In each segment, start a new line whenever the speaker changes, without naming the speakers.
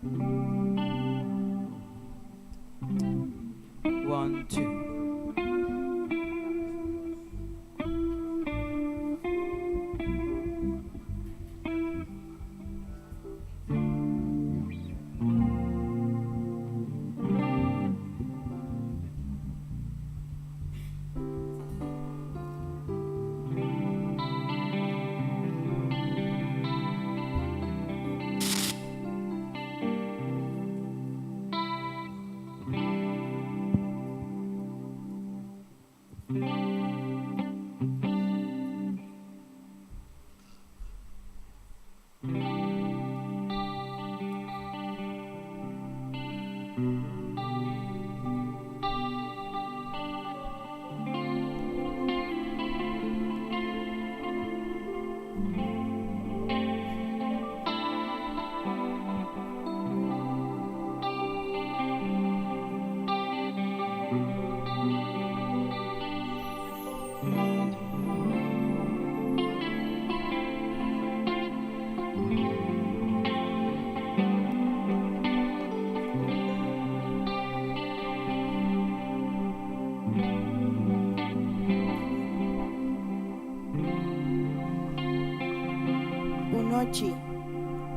1, 2.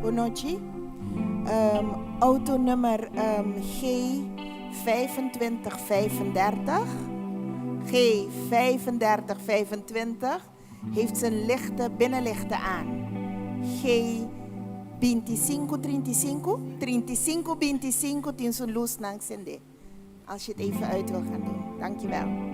Unochi. Autonummer G2535. G3525 heeft zijn binnenlichten aan. G2535 tien zijn luz nang sende. Als je het even uit wil gaan doen. Dankjewel.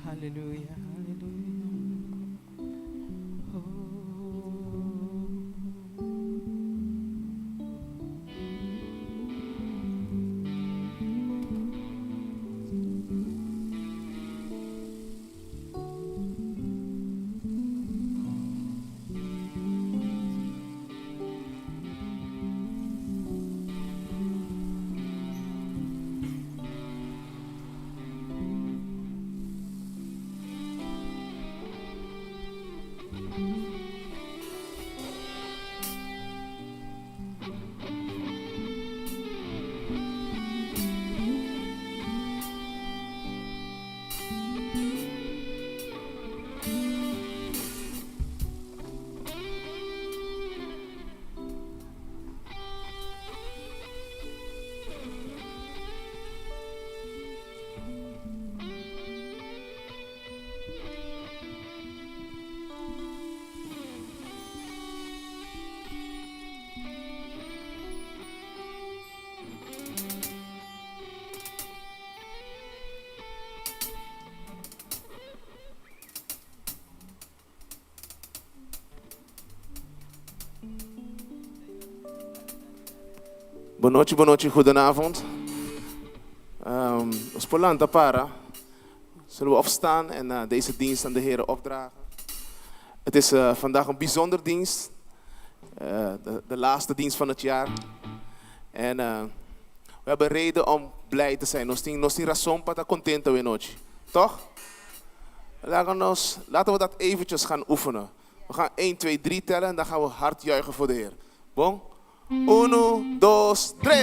Hallelujah, hallelujah.
Bonochi, goedenavond. Spolanta para. Zullen we opstaan en deze dienst aan de Heer opdragen? Het is vandaag een bijzonder dienst. De laatste dienst van het jaar. En we hebben reden om blij te zijn. Nos tem razão para estar contente hoje noite. Toch? Laten we dat eventjes gaan oefenen. We gaan 1, 2, 3 tellen en dan gaan we hard juichen voor de Heer. Bon? 1, 2, 3.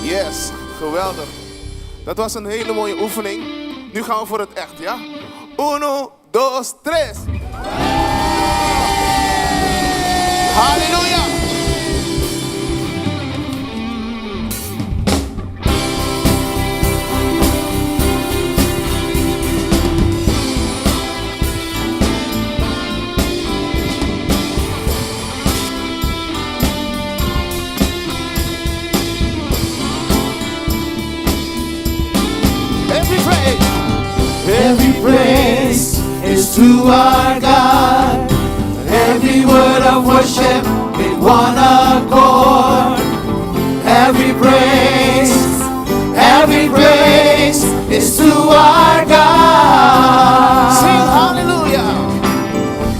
Yes, geweldig. Dat was een hele mooie oefening. Nu gaan we voor het echt, ja? 1, 2, 3. Halleluja!
Every praise is to our God. Every word of worship in one accord. Every praise is to our God.
Sing hallelujah.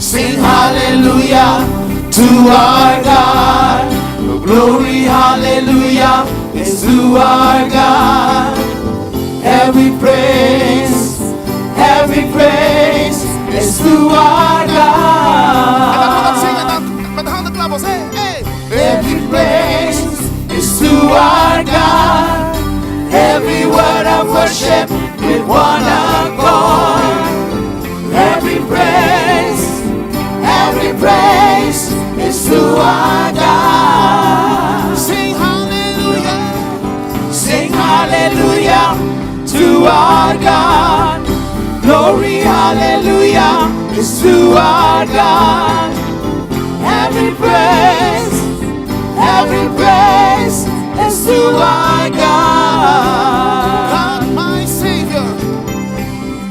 Sing hallelujah to our God. The glory, hallelujah, is to our God. Every praise is to our God.
En dan gaan we zingen met de handen klappen. Hey.
Every praise is to our God. Every word of worship with one accord. Every praise is to our God.
Sing hallelujah.
Sing hallelujah to our God. Glory, hallelujah, is to our God. Every praise is to our God.
God my Savior.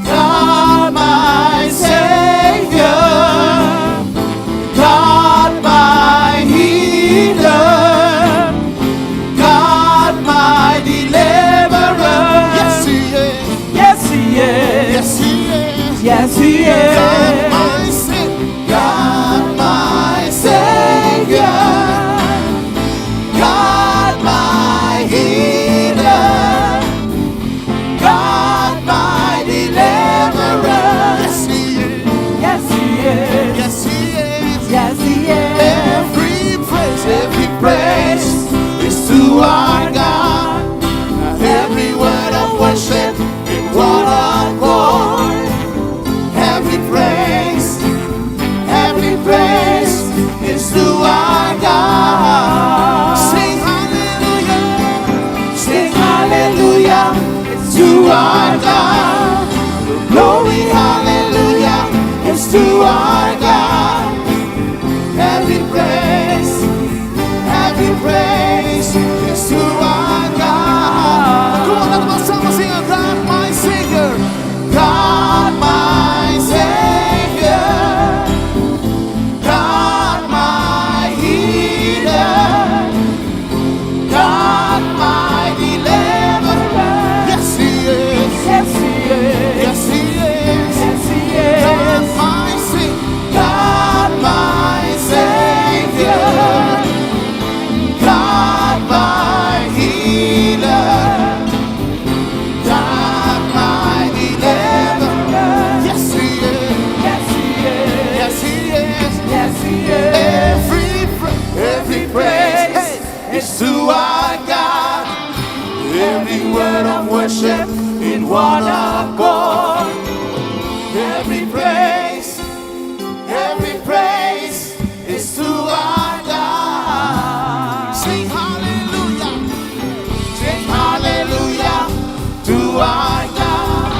God my Savior. God my healer. God my deliverer.
Yes he is.
Yes he is.
Yes he is.
Yes he is.
God my Savior.
God my Savior. God my healer. God my deliverer.
Yes he is.
Yes he is.
Yes he is.
Yes he is.
Every
Praise is to our God. Every word of worship in one accord. Every praise is to our God.
Sing hallelujah.
Sing hallelujah, it's to our God. Glory, hallelujah, it's to our God. Every praise is to our God.
Kom on, laten we samen zingen. God my Savior.
God my Savior. God my healer. God my deliverer.
Yes he is.
Yes he is.
Yes he is.
Yes he
God
is.
my Savior.
God my Savior. God my healer. God my deliverer.
Yes he is.
Yes he is.
Yes he is.
Yes he is.
Every
Praise is to our God. Every word of worship in one accord. Every praise is to our God.
Sing hallelujah.
Sing hallelujah to our God.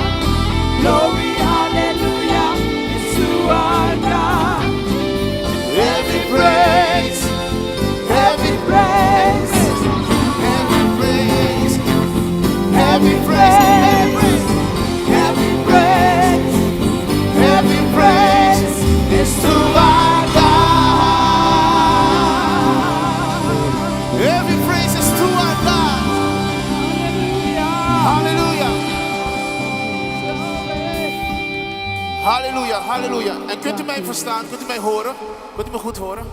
Glory, hallelujah, is to our God. Every praise
Every praise.
every praise
Halleluja. En kunt u mij verstaan? Kunt u mij horen? Kunt u me goed horen?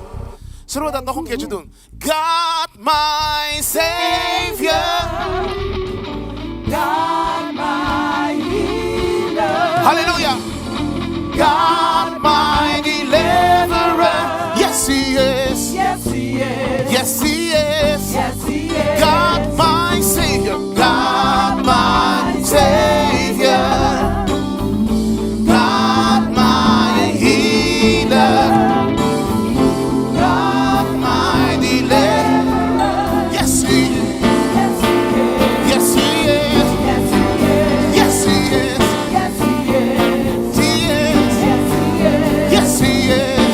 Zullen we dat nog een keertje doen? God my Savior.
God my healer.
Halleluja. God my deliverer. Yes he is.
Yes he is.
Yes he is.
Yes he is.
God my Savior. God my Savior. God my healer. God my deliverer. Yes he is. Yes he is. Yes he is.
Yes he is.
He is. Yes he is.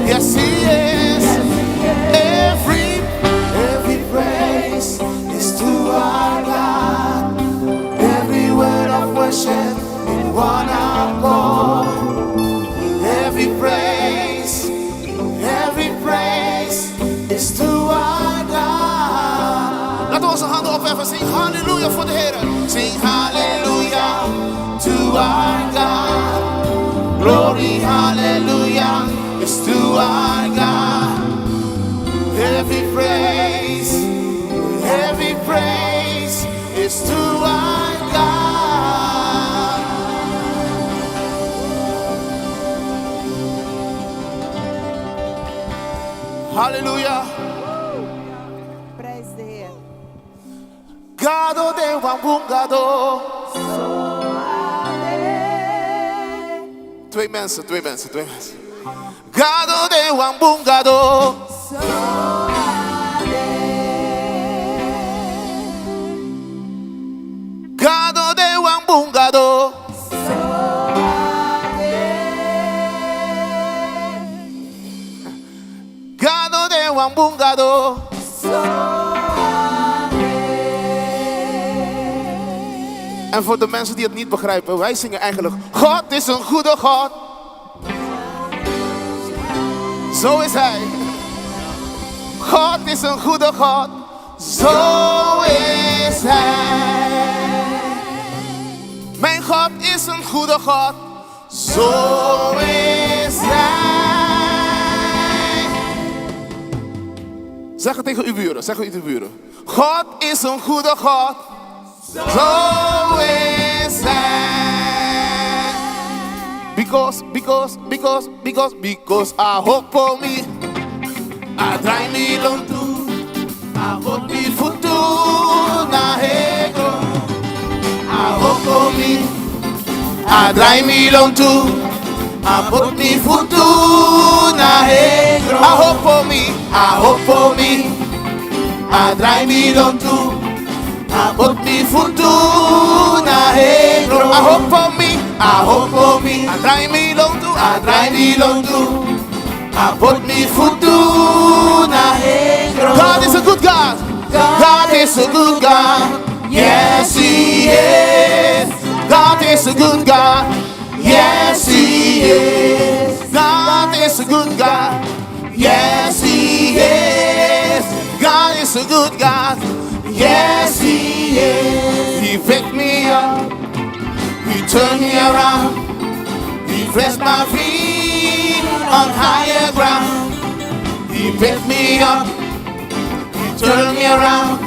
Yes he is. Every praise is to our God. Every word of worship in one accord. Every praise is to our God. Laten we onze handen opheffen. Zing halleluja voor de Heer. Zing halleluja to our God. Glory, hallelujah, is to our God. Every praise is to our God. Hallelujah.
Prijs de Heer.
Gado de Wambungado. Twee mensen. Gado de Wambungado. Gado de Wambungado. Gado de Wambungado. En voor de mensen die het niet begrijpen, wij zingen eigenlijk: God is een goede God. Zo is Hij. God is een goede God. Zo is Hij. Mijn God is een goede God. Zo is Hij. Zeg het tegen uw buren. Zeg het tegen uw buren. God is een goede God. Zo is Hij. Because I hope for me. I try me long to. I hope me for to na hego. I hope for me. I try me long to. I hope me for to na hego. I hope for me. I hope for me. I try me long to. I hope me for to na hego. I hope for me. I hope for me. I try me long to. I try me long to. I put me foot to na hegro. God is a good God. God is a good God. Yes, He is. God is a good God. Yes, He is. God is a good God. Yes, He is. God is a good God. Yes, He is. He picked me up. He turned me around. He placed my feet on higher ground. He picked me up. He turned me around.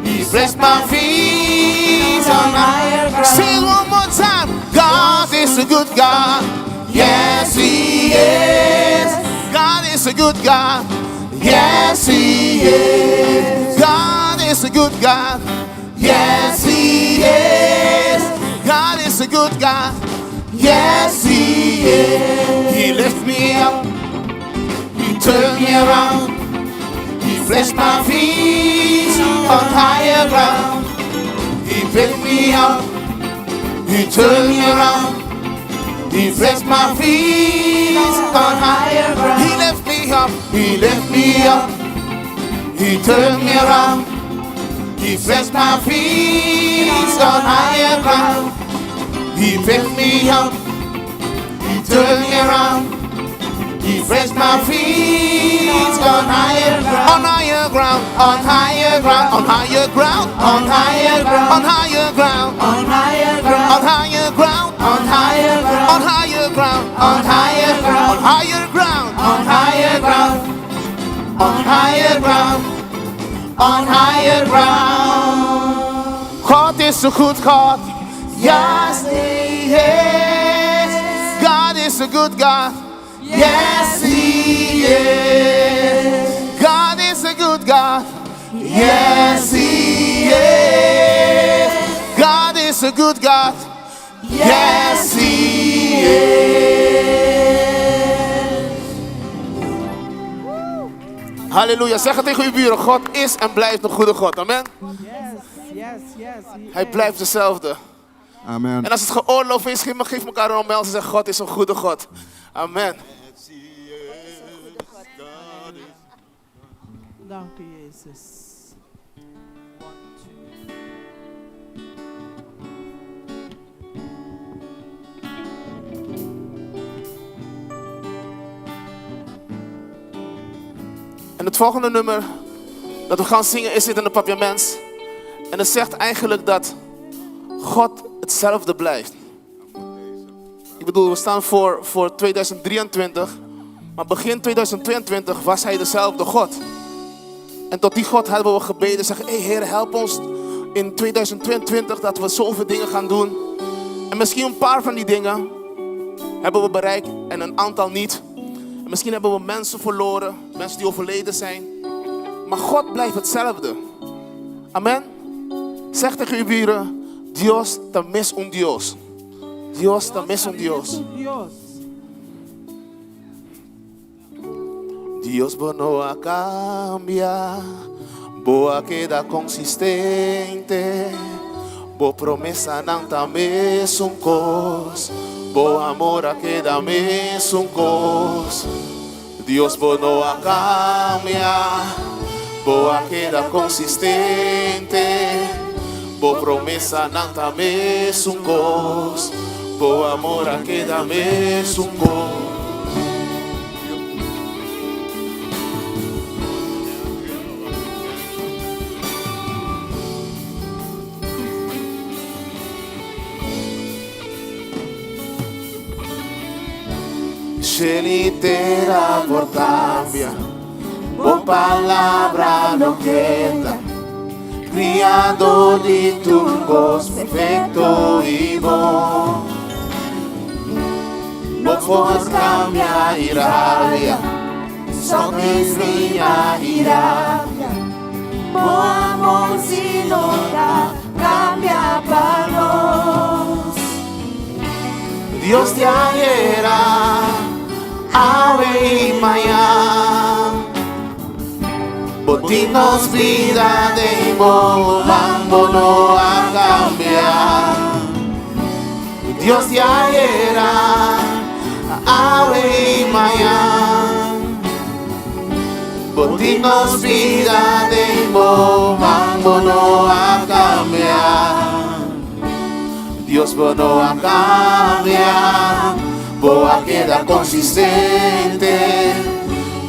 He placed my feet on higher ground. Sing one more time. God is a good God. Yes, He is. God is a good God. Yes, He is. God is a good God. Yes, He is. God is a good God. Yes, He is. He lifts me up. He turned me around. He placed my feet on higher ground. He picked me up. He turned me around. He placed my feet on higher ground. He lifts me up. He lifts me up. He turned me around. He placed my feet on higher ground. He picked me up. He turned me around. He placed my feet on higher ground. On higher ground. on higher ground, on higher ground,
on higher ground,
on higher ground,
on higher
on
ground,
higher ground,
on higher ground,
on higher ground,
on higher ground,
on higher ground,
on higher ground, on higher ground, on higher ground.
God is a good God.
Yes, He is.
God is a good God.
Yes, He is.
God is a good God.
Yes, He is.
God is a good God.
Yes, He is.
Halleluja. Zeg het tegen uw buren. God is en blijft een goede God. Amen. Hij blijft dezelfde.
Amen.
En als het geoorloofd is, geef elkaar een omhelzing en zeg: God is een goede God. Amen.
Dank u, Jezus. 1, 2.
En het volgende nummer dat we gaan zingen is dit in de papiaments. En het zegt eigenlijk dat God hetzelfde blijft. Ik bedoel, we staan voor 2023. Maar begin 2022 was hij dezelfde God. En tot die God hebben we gebeden. Zeggen, hey Heer, help ons in 2022 dat we zoveel dingen gaan doen. En misschien een paar van die dingen hebben we bereikt en een aantal niet. En misschien hebben we mensen verloren. Mensen die overleden zijn. Maar God blijft hetzelfde. Amen. Zeg tegen uw buren: Dios también es un Dios. Dios también es un Dios. Dios no cambia, boa queda consistente, bo promesa não também es un cos, bo amor queda mes un cos. Dios no cambia, boa queda consistente, bo promesa não também es un cos, bo amor queda mes un cos. Literal por cambia, por palabra no queda, criado de turcos perfecto y bom. No por cambia y rabia, só desvia y rabia.
Bom amor se nota, cambia para nós.
Dios te ayera, ave y mañana, botinos vida de no a cambiar. Dios te ayera, ave y mañana, botinos vida de no a cambiar. Dios no a cambiar, boa queda consistente,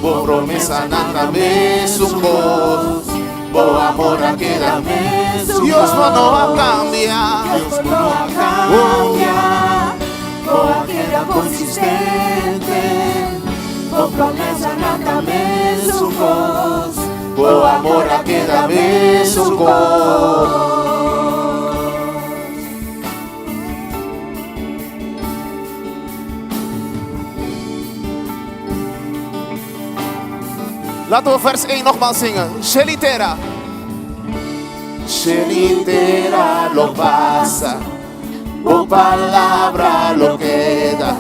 boa promesa nada mesmo cos, boa amor queda mesmo. Dios no a cambiar,
Dios no a cambiar, boa queda consistente, boa promesa nada mesmo cos,
boa amor queda mesmo cos. Laten we vers 1 nogmaals zingen. Shelitera. Shelitera lo pasa, o palabra lo queda.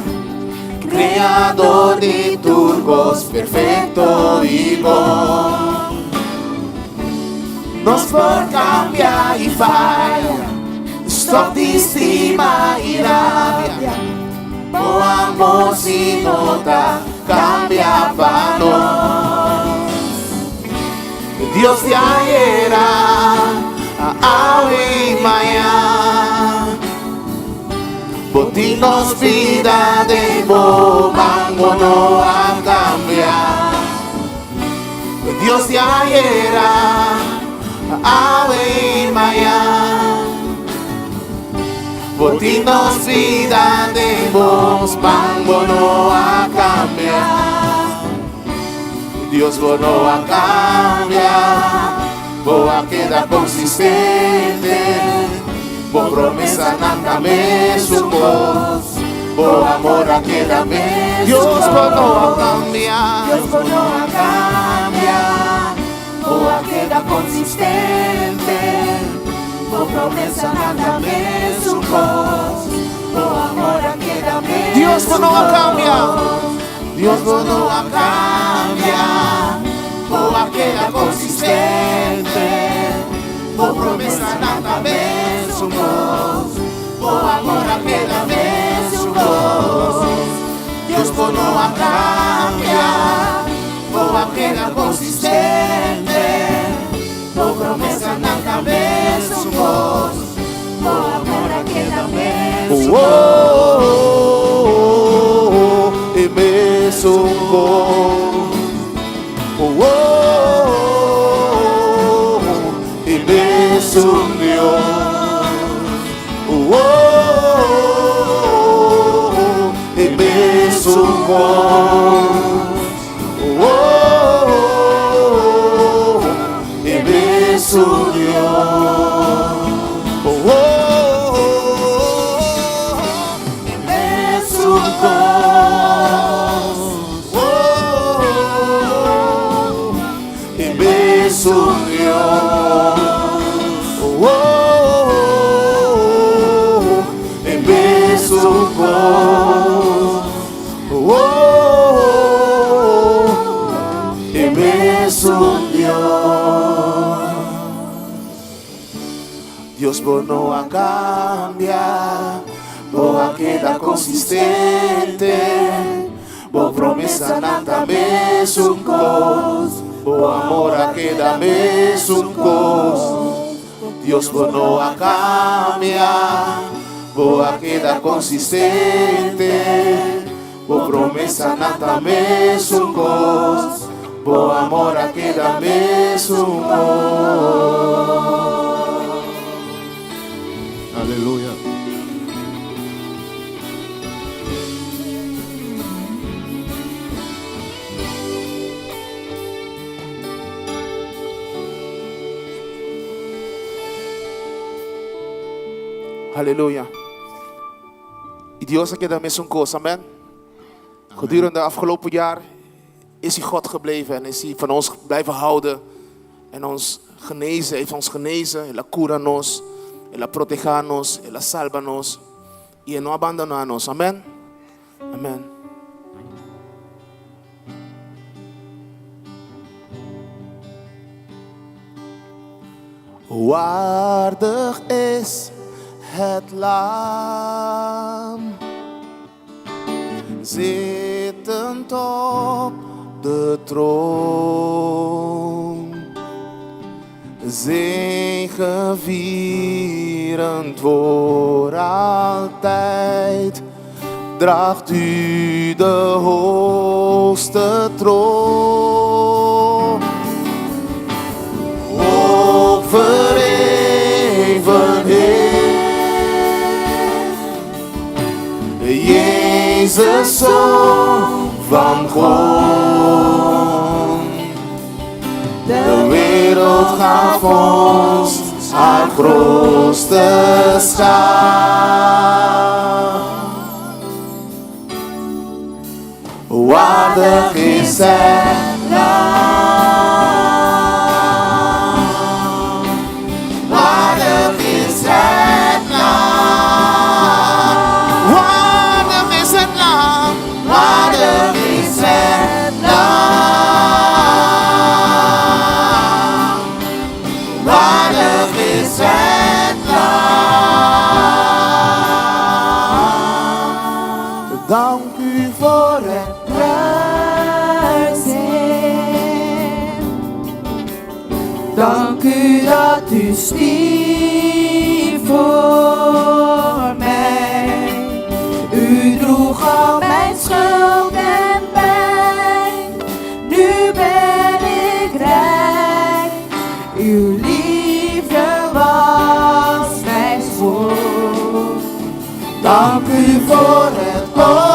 Creador de turcos, perfecto y bom. Nos por cambia y falla, stop de estima y rabia. O amor se nota, cambia para nós. Dios te ayera, ave y mañana, botinos vida de mango no a cambiar. Dios te ayera, Ave María. Por ti nos vida demos, mambo no va a cambiar. Dios no va a cambiar, boa queda consistente, boa promesa nunca me supos, boa amor queda mesmo. Dios no va a cambiar,
Dios no va a cambiar, boa queda consistente, boa promesa nunca me supos, boa amor queda mesmo.
Dios no va a cambiar, Dios no va a cambiar, boa queda consistente, boa promesa nunca me supos, boa amor queda mesmo. Dios no va a cambiar, boa queda consistente, boa promesa nunca me supos,
Boa amor queda mesmo.
oh, e me supos, oh, e me supos, oh, e me supos, oh, e me supos. Dios no va a cambiar, boa queda consistente, boa promesa nunca me supos, boa amor queda mesmo. Dios no va a cambiar, boa queda consistente, boa promesa nunca me supos, boa amor queda mesmo. Aleluia. Halleluja. Dios heeft daarmee zo'n koos, amen. Gedurende de afgelopen jaar is hij God gebleven en is hij van ons blijven houden en ons genezen, heeft ons genezen. Él cura-nos, Él proteja-nos, Él salva-nos y Él no abandona-nos, amen. Amen. Waardig is het lam, zittend op de troon, zegevierend voor altijd, draagt u de hoogste troon. Ook verheven Jezus, Zoon van God. De wereld gaf ons haar grootste schat. Waardig is het lam. Waardig is het lam. Waardig is het lam. Waardig is het lam. Waardig is het lam. Dank u voor het
Dank u dat u stierf voor mij. U droeg al mijn schuld en pijn. Nu ben ik rijk. Uw liefde voor het offer.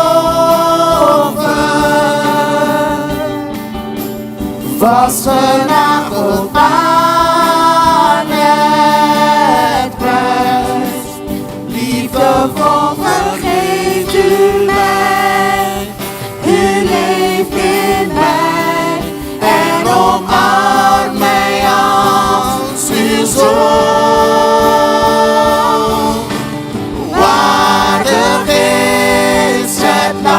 Was genageld aan het kruis. Liefdevol vergeeft u mij. U leeft in mij en omarmt mij als uw zoon. Waardig is het lam,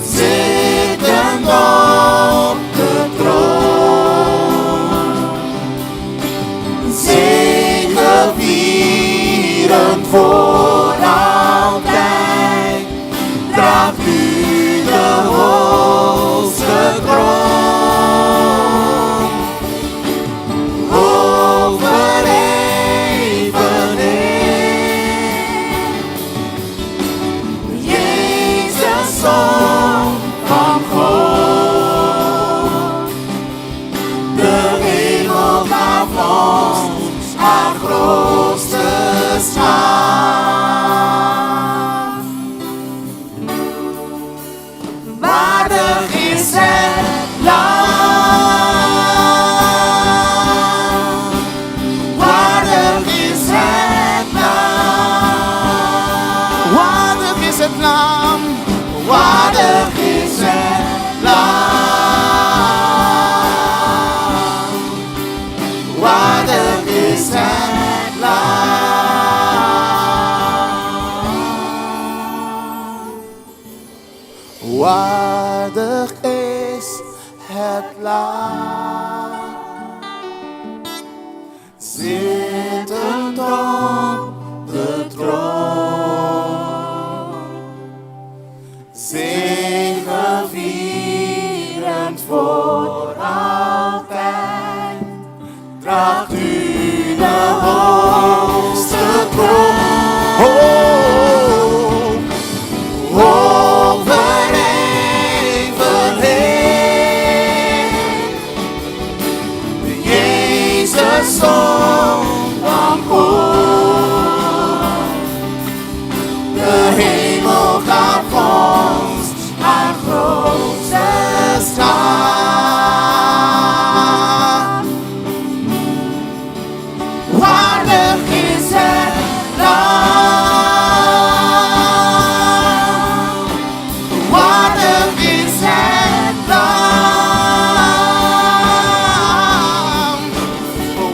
zittend op de troon. Zegevierend voor altijd, draagt u de hoogste kroon. Over eveneer, Jezus, Zoon van God. De hemel gaf ons haar grootste schaar. Waardig is het lam. Waardig is het lam.
Waardig is het lam.
Waardig is het lam. Waardig is het lam.
Waardig is het lam.
Zittend op de troon. Zegevierend voor altijd, draagt u de hoogste kroon. Over even heen, Jezus, Zoon van God. De hemel gaf ons haar grootste schaar. Waardig is het lam. Waardig is het lam.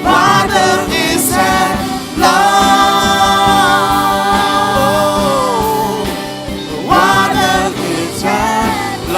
Waardig is het lam. Waardig is het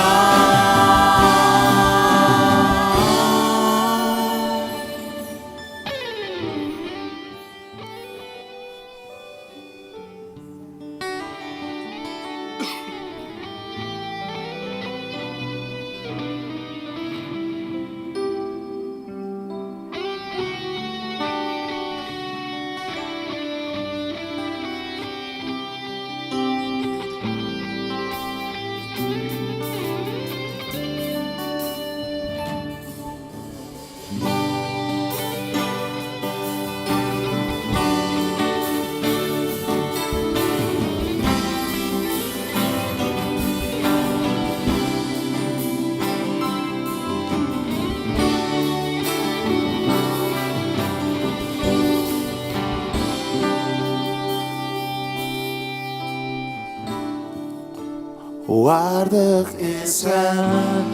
Waardig
is het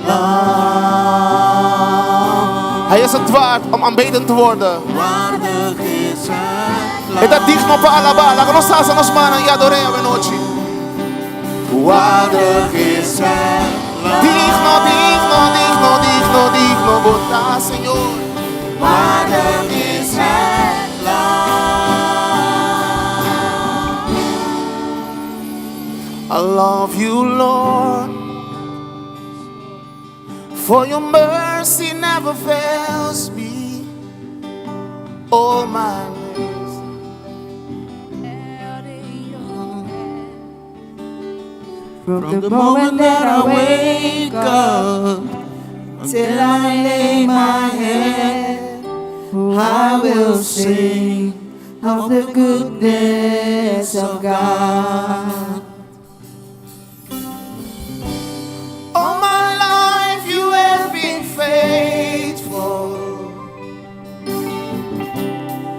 lam.
Hij is het waard om aanbeden te worden.
Waardig is het lam.
E da digno pa alaba, la conoscenza sa nos mana e adoreo venoci.
Waardig is het lam.
Digno, digno, digno, digno, digno, bota, Señor.
Waardig is het lam.
I love you, Lord, for your mercy never fails me all my days.
From the moment that I wake up till I lay my head, I will sing of the goodness of God.
All my life you have been faithful,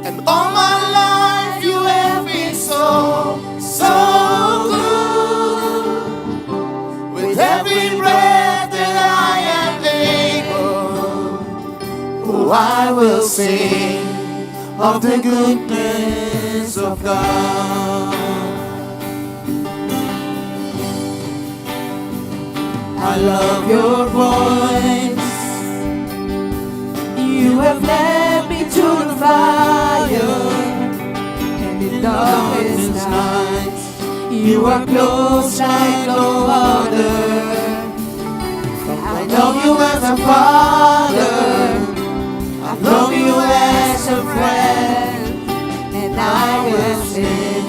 and all my life you have been so, so good. With every breath that I am able, oh, I will sing of the goodness of God.
I love your voice. You have led me to the fire, and in darkest nights, you are close like no other. I know you as a father, I know you as a friend, and I will sing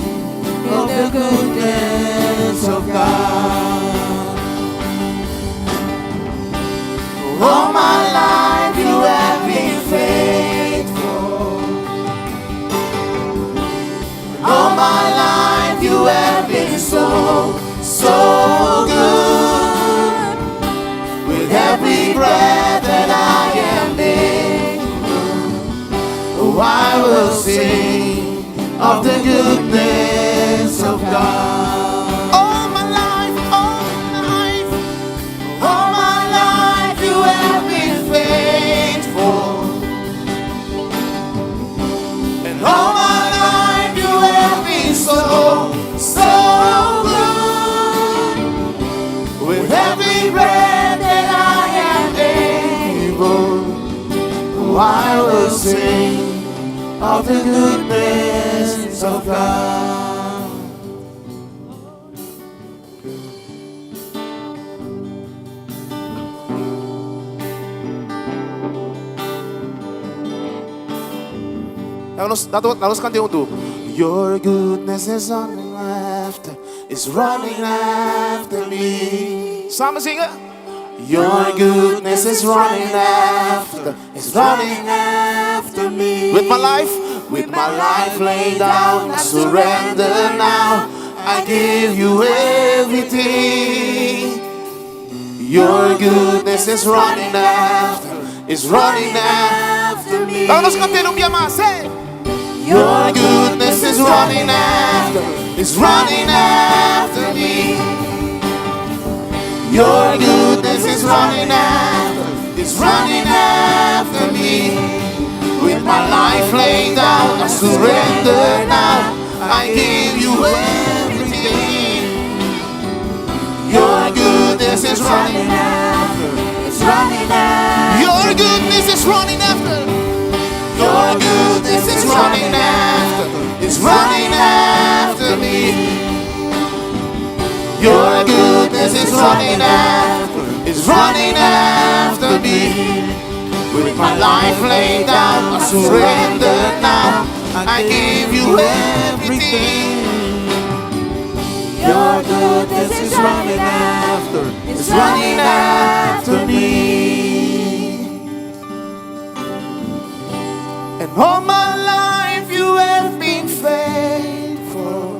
of the goodness of God.
All my life you have been faithful. All my life you have been so, so good. With every breath that I am able, oh, I will sing of the goodness of God. All my life, all my life, all my life you have been faithful, and all my life you have been so, so good. With every breath that I am able, oh, I will sing of the goodness of God. Laten we canten doen. Your goodness is running after, is running after me. Samen zingen. Your goodness is running after, is running after me. With my life laid down, I surrender now. I give you everything. Your goodness is running after, is running after me. Laten we canten un día más. Your goodness is running after, is running after me. Your goodness is running after, is running after me. With my life laid down, I surrender now. I give you everything. Your goodness is running after, is running after. Your goodness is running after. Your goodness is running after, is running after me. Your goodness is running after, is running after me. With my life laid down, I surrender now. I give you everything. Your goodness is running after, is running after me. And all my life you have been faithful.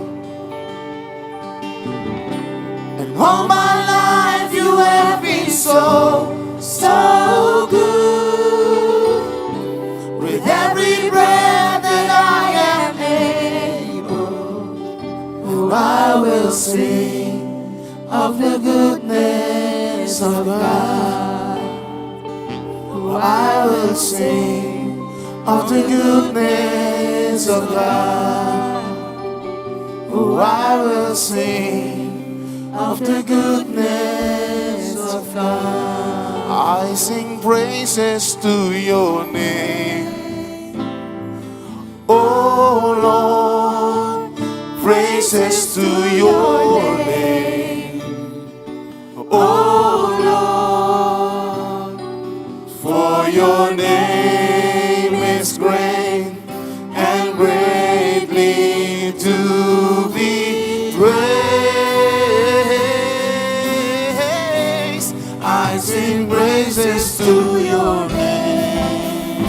And all my life you have been so, so good. With every breath that I am able, oh, I will sing of the goodness of God. Oh, I will sing of the goodness of God. Oh, I will sing of the goodness of God. I sing praises to your name, oh Lord, praises to your name, oh Lord, for your name is great and greatly to be praised. I sing praises to your name,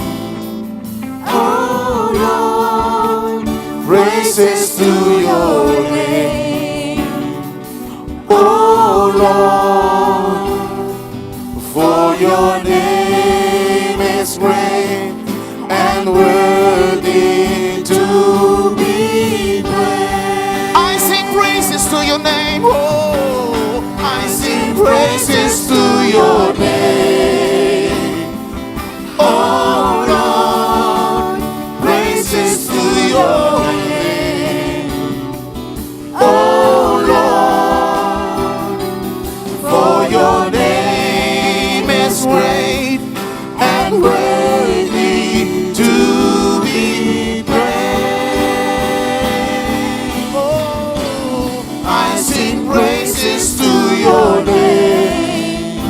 oh Lord, Lord, for your name is great and worthy to be praised. I sing praises to your name. Oh, I sing praises to your name. Oh Lord, praises to your name. Oh Lord, for your name is great and worthy to be praised. Oh, I sing praises to your name.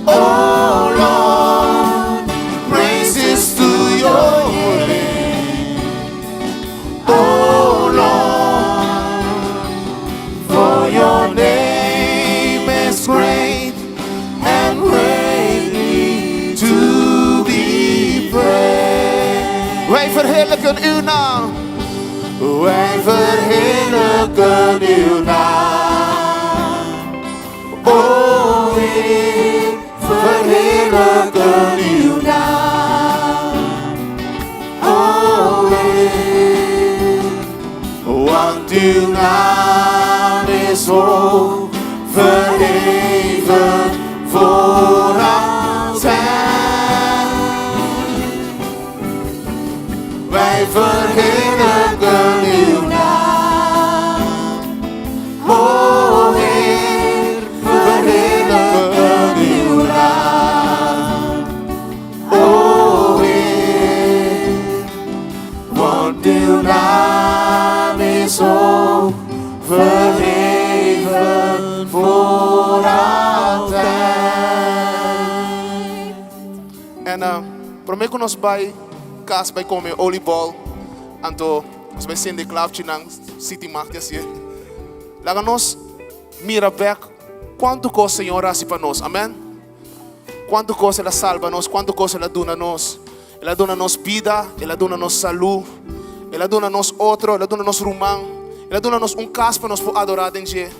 Oh Lord, praises to your name. Oh Lord, for your name is great and worthy to be praised. Wij verheerlijken uw naam. Wij verheerlijken uw naam. O Heer, verheerlijken uw naam. O Heer, want uw naam is hoog, verheven voor altijd. Wij verheerlijken uw naam. O Heer, verheerlijken uw naam. O Heer, want uw naam is hoog, verheven voor altijd. En prometo nos bij kaas bij komen oliebol. Anto, os bij sinde klaapje nang city market hier. Laga nos mira back quanto cosa Senhor hace para nós. Amém. Quanto cosa ela salva nós, quanto cosa ela dona nós. Ela dona nos vida, ela dona nos saúde, ela dona nos outro, ela dona nos rumang, ela dona nos casa para nós por adorar em dia.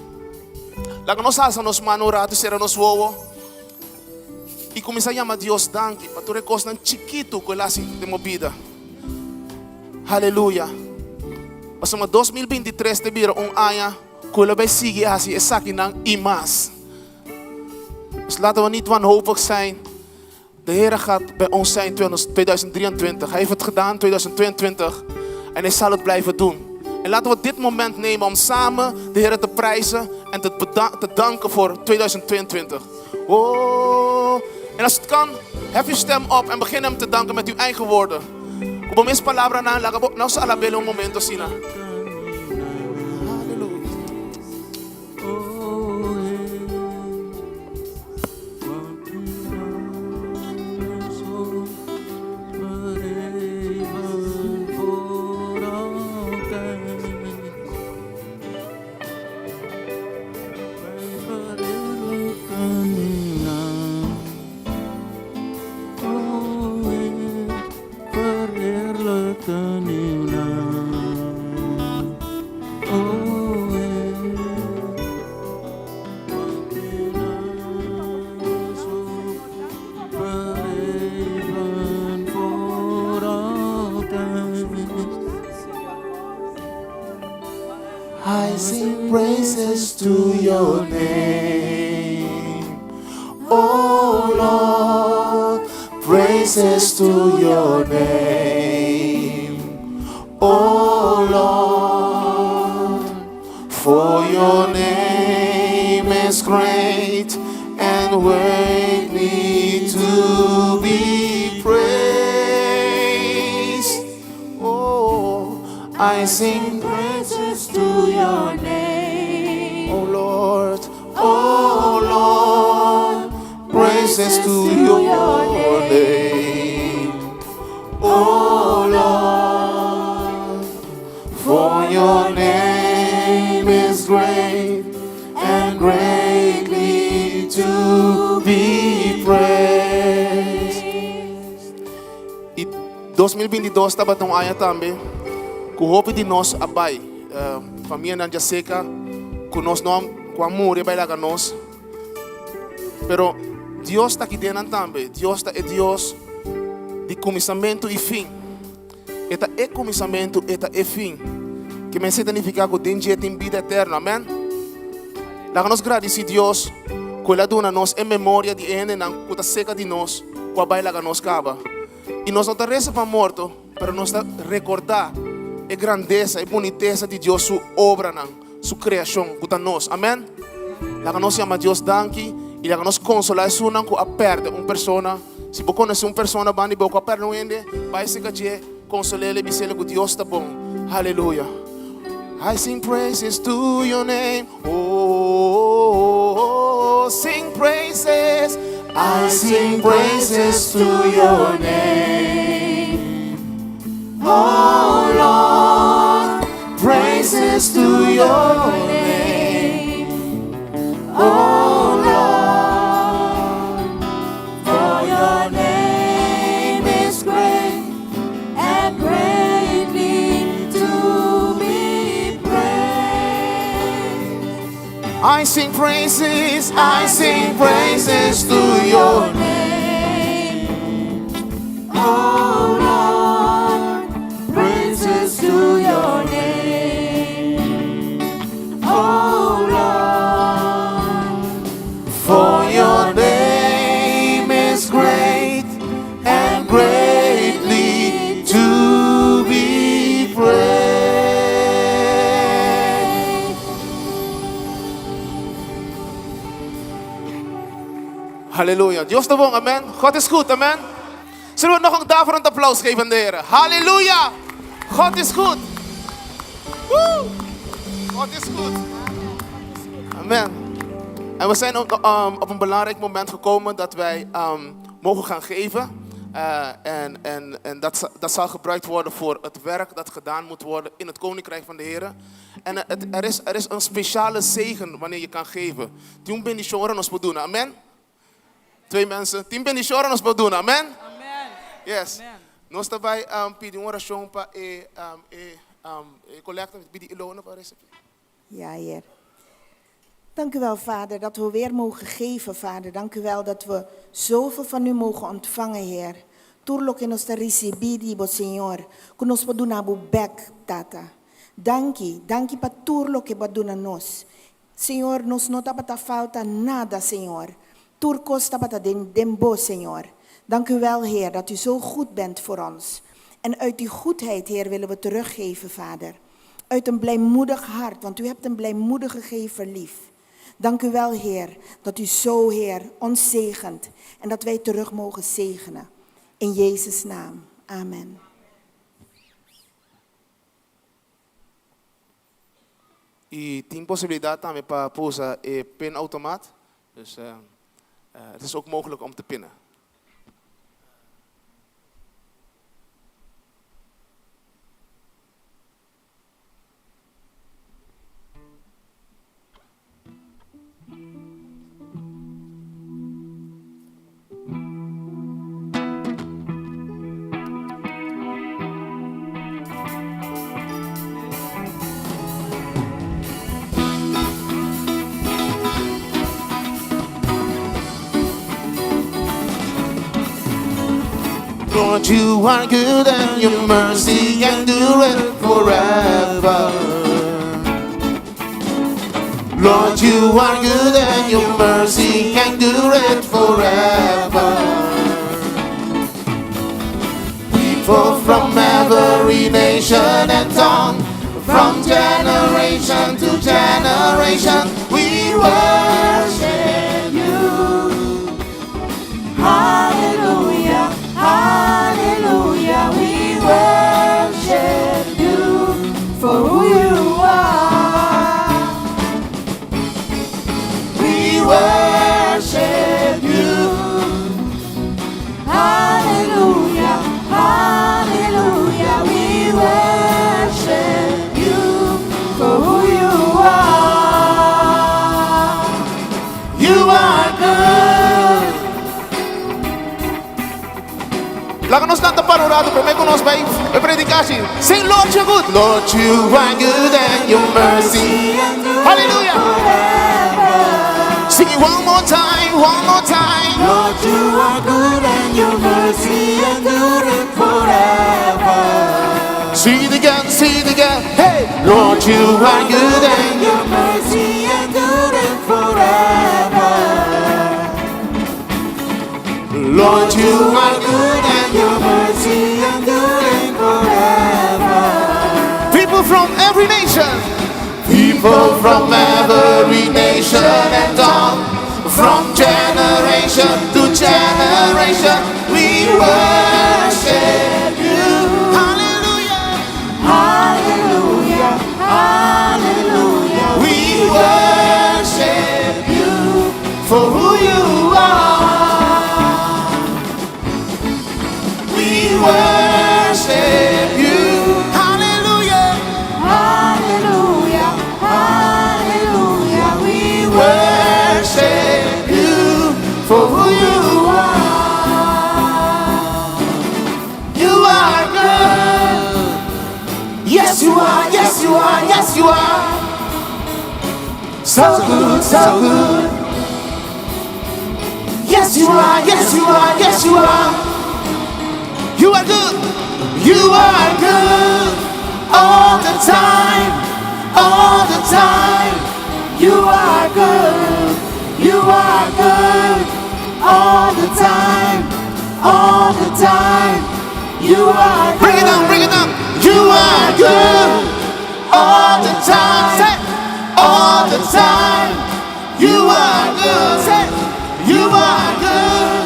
Laga nos alça nos manorato, será nos wowo. E começar a chamar Deus danke para tu recostar chiquito que ele assim de movida. Aleluia. Mas em 2023 te vira ano que ele vai seguir assim, essa aqui não e mais. Dus laten we niet wanhopig zijn. De Heer gaat bij ons zijn in 2023. Hij heeft het gedaan in 2022 en hij zal het blijven doen. En laten we dit moment nemen om samen de Heer te prijzen en te danken voor 2022. Oh. En als het kan, hef je stem op en begin hem te danken met uw eigen woorden. Op mis palabra na, nou sa alabelo un momento sina. Halleluja. I sing praises to your name, oh Lord, praises to your name, oh Lord, for your name is great and worthy to be praised. Oh, I sing praises to your name, oh Lord, praises to your name, oh Lord, for your name is great and greatly to be praised. E 2022 estava tão aí também. Com o hope de nós abai, família na Jaseca, com nós não, com amor e bailar nós. Pero Deus está aqui dentro também. Deus é Deus de começamento e fim. Eta é começamento, eta é fim. Que me significa que tem dia tem vida eterna, amém? Lá nós agradecer Deus, que Ele dona nós em memória de Ele, não que está seca de nós, que a baila nós cava. E nós não estamos para morto, mas nós recordar a grandeza e boniteza de Deus, sua obra, sua criação, que está nós, amém? Lá nós chama Deus danke e lá nós consolar isso não que a perde uma pessoa. Se você conhece uma pessoa, bani boca perde não ende, vai se que consolar ele, dizer que Deus está bom. Aleluia. I sing praises to your name. Oh, sing praises.
I sing praises to your name. Oh Lord, praises to your name. Oh Lord, for your name is great and greatly to be praised.
I sing praises. I sing praises to your name.
Oh Lord, praises to your name. Oh Lord,
For your name is great and greatly to be praised. Halleluja. Dios te bom, amen. God is goed, amen. Zullen we nog een daverend applaus geven aan de Heer? Halleluja. God is goed. Woe. God is goed. Amen. En we zijn op een belangrijk moment gekomen dat wij mogen gaan geven. En dat zal gebruikt worden voor het werk dat gedaan moet worden in het Koninkrijk van de Heer. En er is een speciale zegen wanneer je kan geven. Toen ben je shoren ons doen, amen. 2 mensen. Toen ben je shoren ons doen, amen.
Amen.
Yes.
Amen.
Nós também pedimos oração para collecta de ilonen para receber.
Ja, Heer. Dank u wel, Vader, dat we weer mogen geven, Vader. Dank u wel dat we zoveel van u mogen ontvangen, Heer. Tuurlijk in ons te recibir, Senhor. Que nos podemos abu bek, Tata. Dank je para tuurlijk que baduna nos. Senhor, nos não tá para falta nada, Senhor. Tuur costa para dembo, Senhor. Dank u wel, Heer, dat u zo goed bent voor ons. En uit die goedheid, Heer, willen we teruggeven, Vader. Uit een blijmoedig hart, want u hebt een blijmoedige gever lief. Dank u wel, Heer, dat u zo, Heer, ons zegent. En dat wij terug mogen zegenen. In Jezus' naam. Amen.
E tem possibilidade também para pousar pinautomaat. Dus het is ook mogelijk om te pinnen. Lord, you are good and your mercy endureth forever. Lord, you are good and your mercy endureth forever. People from every nation and tongue, from generation to generation, we worship you.
Hallelujah, hallelujah, we worship you for who you are. We worship you. Hallelujah, hallelujah, we worship you for who you are.
You are good. Laten we ons laten panorado, promete con ons bij predicatie. Sing Lord, you're good. Lord, you are good and your mercy. Hallelujah. Sing it one more time, one more time.
Lord, you are good and your mercy endureth forever.
Sing it again, hey! Lord, you are good and
Your mercy endureth forever.
Lord, you are good and
Your mercy endureth forever.
people from every nation, people from every nation and tongue, from generation to generation, we worship you. Hallelujah,
Hallelujah, hallelujah.
we worship you for who you are. We worship you. Hallelujah.
Hallelujah, hallelujah. We
Worship you for who you are. You are good. Yes, you are. Yes, you are. Yes, you are. So good, so good. Yes, you are. Yes, you are. Yes, you are. You are good. You are good all the time. All the time.
You are good. You are good all the time. All the time. You are good.
Bring it down, bring it down. You are good all the time. Say, all the time. You are good. Say, you are good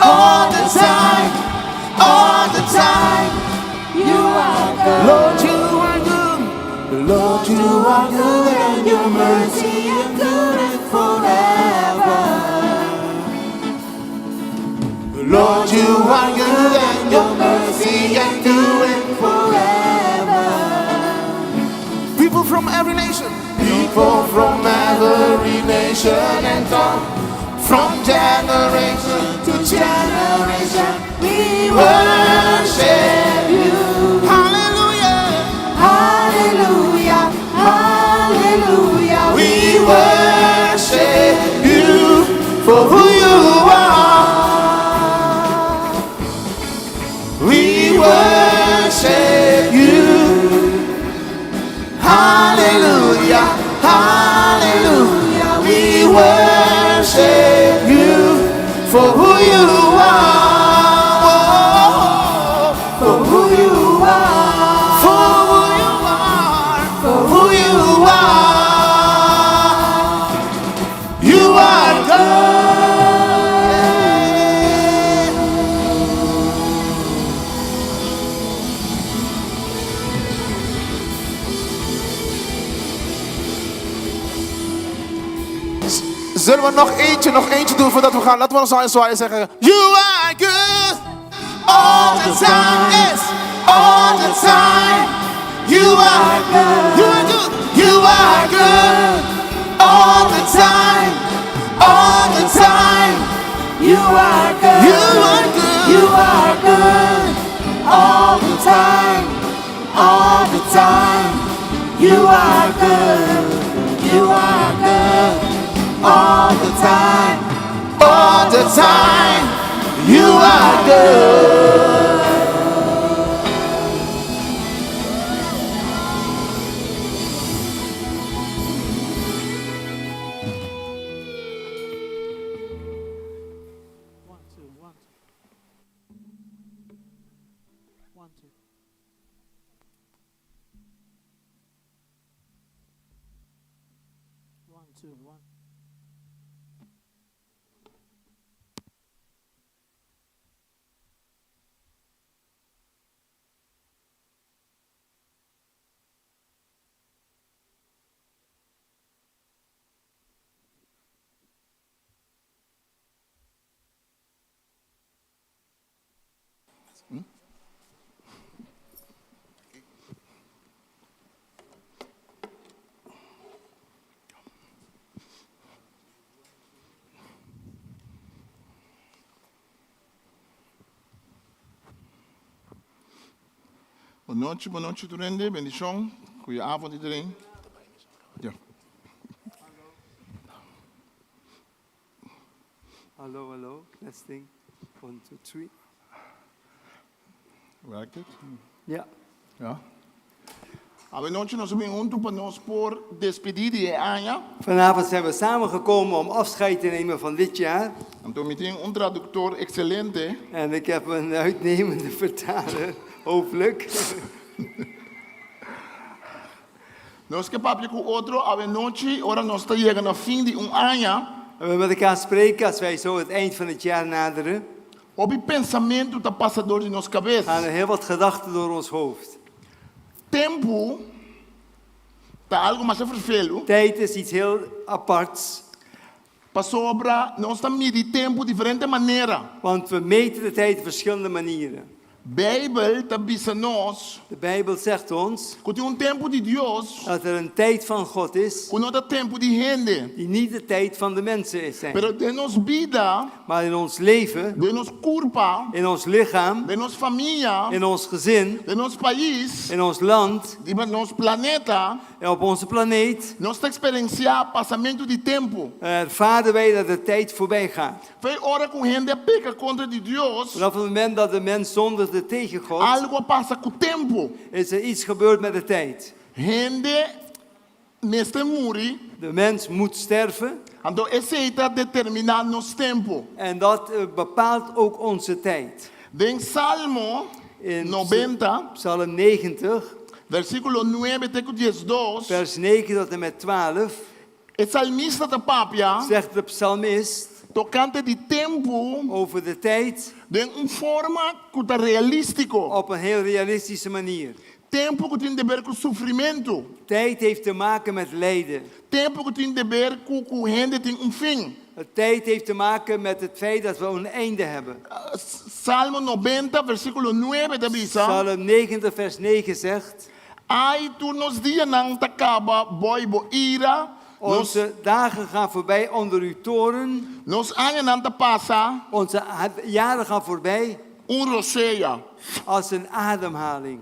all the time. All the time.
You are good.
Lord, you are good. Lord, you are good and your mercy
endureth forever.
Lord, you are good and your mercy endureth
Forever.
people from every nation, people from every nation and tongue, from generation to generation,
We
worship you. Hallelujah,
Hallelujah, hallelujah.
we worship you for who you are. We worship you. Hallelujah, hallelujah. We worship you for who you are. For who you are. For who you are. For who you are. You are good. Zullen we nog eentje doen voordat we gaan? Laten we ons aan zwaaien zeggen. You are good all the time. Yes, all the time. You are good. You are good. You are good all the time. All the time.
You are good.
You are good.
You are good all the time. All the time. You are good. You are good all the time.
All the time. You are good.
One, two, one, two. One, two. One, two, one.
Boa noite, Durende, bendição. Goedenavond iedereen. Ja.
Hallo, hallo. Testing. 1, 2, 3.
Werkt het?
Ja.
Ja. A noite nós vamos juntos para nós por despedir de Anja.
Vanavond zijn we samengekomen om afscheid te nemen van dit jaar.
Então me tem tradutor excelente.
En ik heb een uitnemende vertaler, hopelijk.
Nós que papo com outro, a noite, ora nós está chegando ao fim de ano.
En we met elkaar spreken als wij zo het eind van het jaar naderen.
Op het pensamento está passa door de nossa cabeça.
Gaan er heel wat gedachten door ons hoofd.
Tempo está algo mais vervelho.
Tijd is iets heel aparts.
Para sobra, nós estamos medindo tempo de diferente maneira.
Want we meten de tijd op verschillende manieren.
Bijbel está dizendo nós
De Bijbel zegt ons
que tem tempo de Deus,
dat er een tijd van God is
que não é tempo de gente.
die niet de tijd van de mensen is.
Pero de nos vida,
Maar in ons leven,
de nos corpo,
in ons lichaam,
de nos família,
in ons gezin,
de nos país,
in ons land
de nos planeta,
en op onze planeet
nós está experienciar passamento de tempo.
ervaren wij dat de tijd voorbij gaat.
Foi hora com gente peca contra de Deus,
Vanaf het moment dat de mens zondigde tegen God,
algo passa com o tempo.
is er iets gebeurd met de tijd.
Gente neste muri,
De mens moet sterven
então esse está determinar nos tempo.
en dat bepaalt ook onze tijd.
Den Salmo
In
90,
Psalm 90,
versículo 9 até o 12,
vers 9 tot en met 12,
o salmista da papia,
zegt de psalmist
tocante de tempo,
over de tijd
de forma que está realístico.
op een heel realistische manier.
Tempo que tem a ver com sofrimento.
Tijd heeft te maken met lijden.
Tempo que tem a ver com gente tem fim.
Tijd heeft te maken met het feit dat we een einde hebben.
Salmo 90, versículo 9 da Bisa.
Psalm 90, vers 9 zegt:
Ai, tu nos dias não te acaba, boi bo ira.
onze dagen gaan voorbij onder uw toren.
Nos anos não te passa,
Onze jaren gaan voorbij
roceia.
als een ademhaling.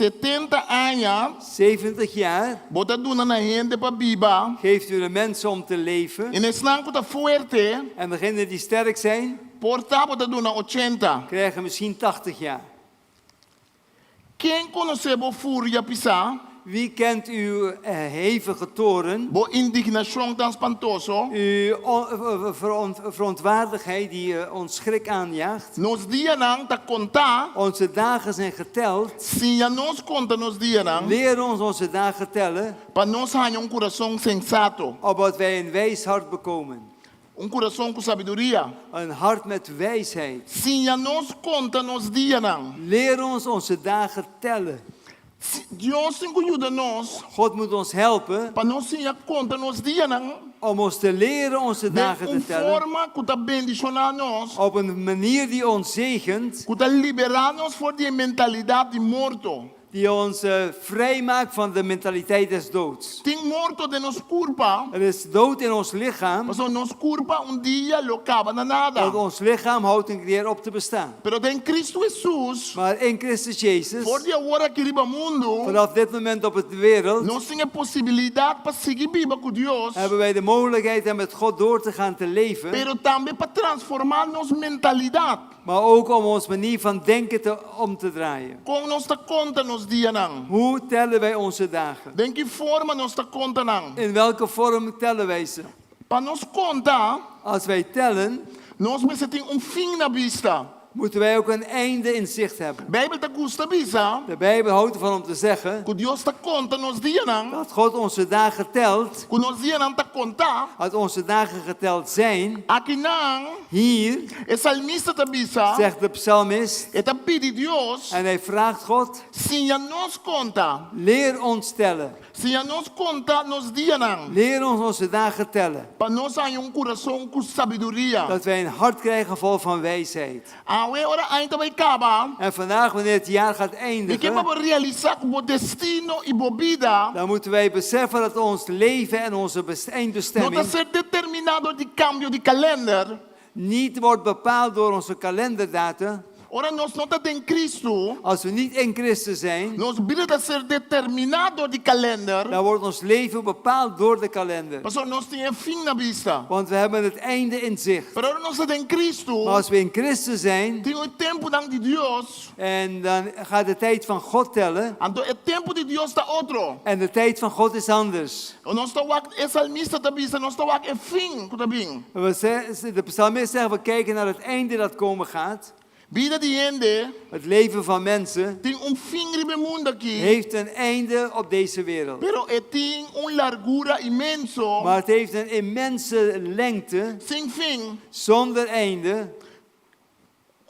70 anos,
70 jaar
bota duna na gente para biba.
geeft u de mensen om te leven.
E nesse ano tá forte,
En degenen die sterk zijn,
porta bota duna 80.
krijgen misschien 80 jaar.
Quem conhece bo fúria pisa,
Wie kent uw hevige toren?
bo indignação tão espantoso.
Uw verontwaardigheid die ons schrik aanjaagt.
Nos dias não tá contar.
Onze dagen zijn geteld.
Se já nos conta nos dias não,
Leer ons onze dagen tellen,
para nós ter coração sensato,
opdat wij een wijs hart bekomen.
coração com sabedoria.
Een hart met wijsheid.
Se já nos conta nos dias não,
Leer ons onze dagen tellen.
Deus tem que ajudar nós,
God moet ons helpen
para nós ter conta nos dias não,
om ons te leren onze dagen
de
te tellen.
forma que está bendicionar nós,
Op een manier die ons zegent,
que está liberar nós voor die mentalidade de morto.
die ons vrijmaakt van de mentaliteit des doods.
Tem morto de nos culpa,
Er is dood in ons lichaam,
mas nos culpa dia lo acaba na nada.
want ons lichaam houdt een keer op te bestaan.
Pero tem Cristo Jesus,
Maar in Christus Jezus,
voor die hora que riba mundo,
vanaf dit moment op de wereld,
nós temos a possibilidade para seguir viva com Deus,
hebben wij de mogelijkheid om met God door te gaan te leven,
pero também para transformar nossa mentalidade.
maar ook om ons manier van denken om te draaien.
Como nós está conta nos dias não.
Hoe tellen wij onze dagen?
De que forma nós está conta não.
In welke vorm tellen wij ze?
Para nos contar,
Als wij tellen,
nós precisamos fim na vista.
moeten wij ook een einde in zicht hebben.
Bijbel está custa visa,
De Bijbel houdt ervan om te zeggen
que Deus está conta nos dias não.
dat God onze dagen telt,
Que nos dias não está contar.
dat onze dagen geteld zijn.
Aqui não,
Hier,
o salmista está visa,
zegt de psalmist,
está pedindo Deus,
en hij vraagt God,
se já nos conta,
leer ons tellen.
se já nos conta nos dias não.
Leer ons onze dagen tellen.
Para nós ter coração com sabedoria.
Dat wij een hart krijgen vol van wijsheid.
Awe ora ainda vai acabar.
En vandaag, wanneer het jaar gaat
E que
eindigen,
para realizar o destino e a vida,
dan moeten wij beseffen dat ons leven en onze
não está
eindbestemming
ser determinado de cambio de calendar,
niet wordt bepaald door onze kalenderdatum,
ora nós não estamos em Cristo,
Als we niet in Christus zijn,
nossa vida está ser determinada door die kalender.
dan wordt ons leven bepaald door de kalender.
Pastor, nós temos fim na vista.
Want we hebben het einde in zicht.
Pero ora nós estamos em Cristo,
Maar als we in Christus zijn,
tem o tempo dan de Deus,
en dan gaat de tijd van God tellen,
então o tempo de Deus está outro.
en de tijd van God is anders.
Nós estamos aqui, esse salmista está vista, nós estamos aqui fim, que está bem.
De psalmist zegt, we kijken naar het einde dat komen gaat.
Vida de gente
Het leven van mensen
tem fim no mundo aqui,
heeft een einde op deze wereld.
pero tem largura imenso,
Maar het heeft een immense lengte,
sem fim,
zonder einde,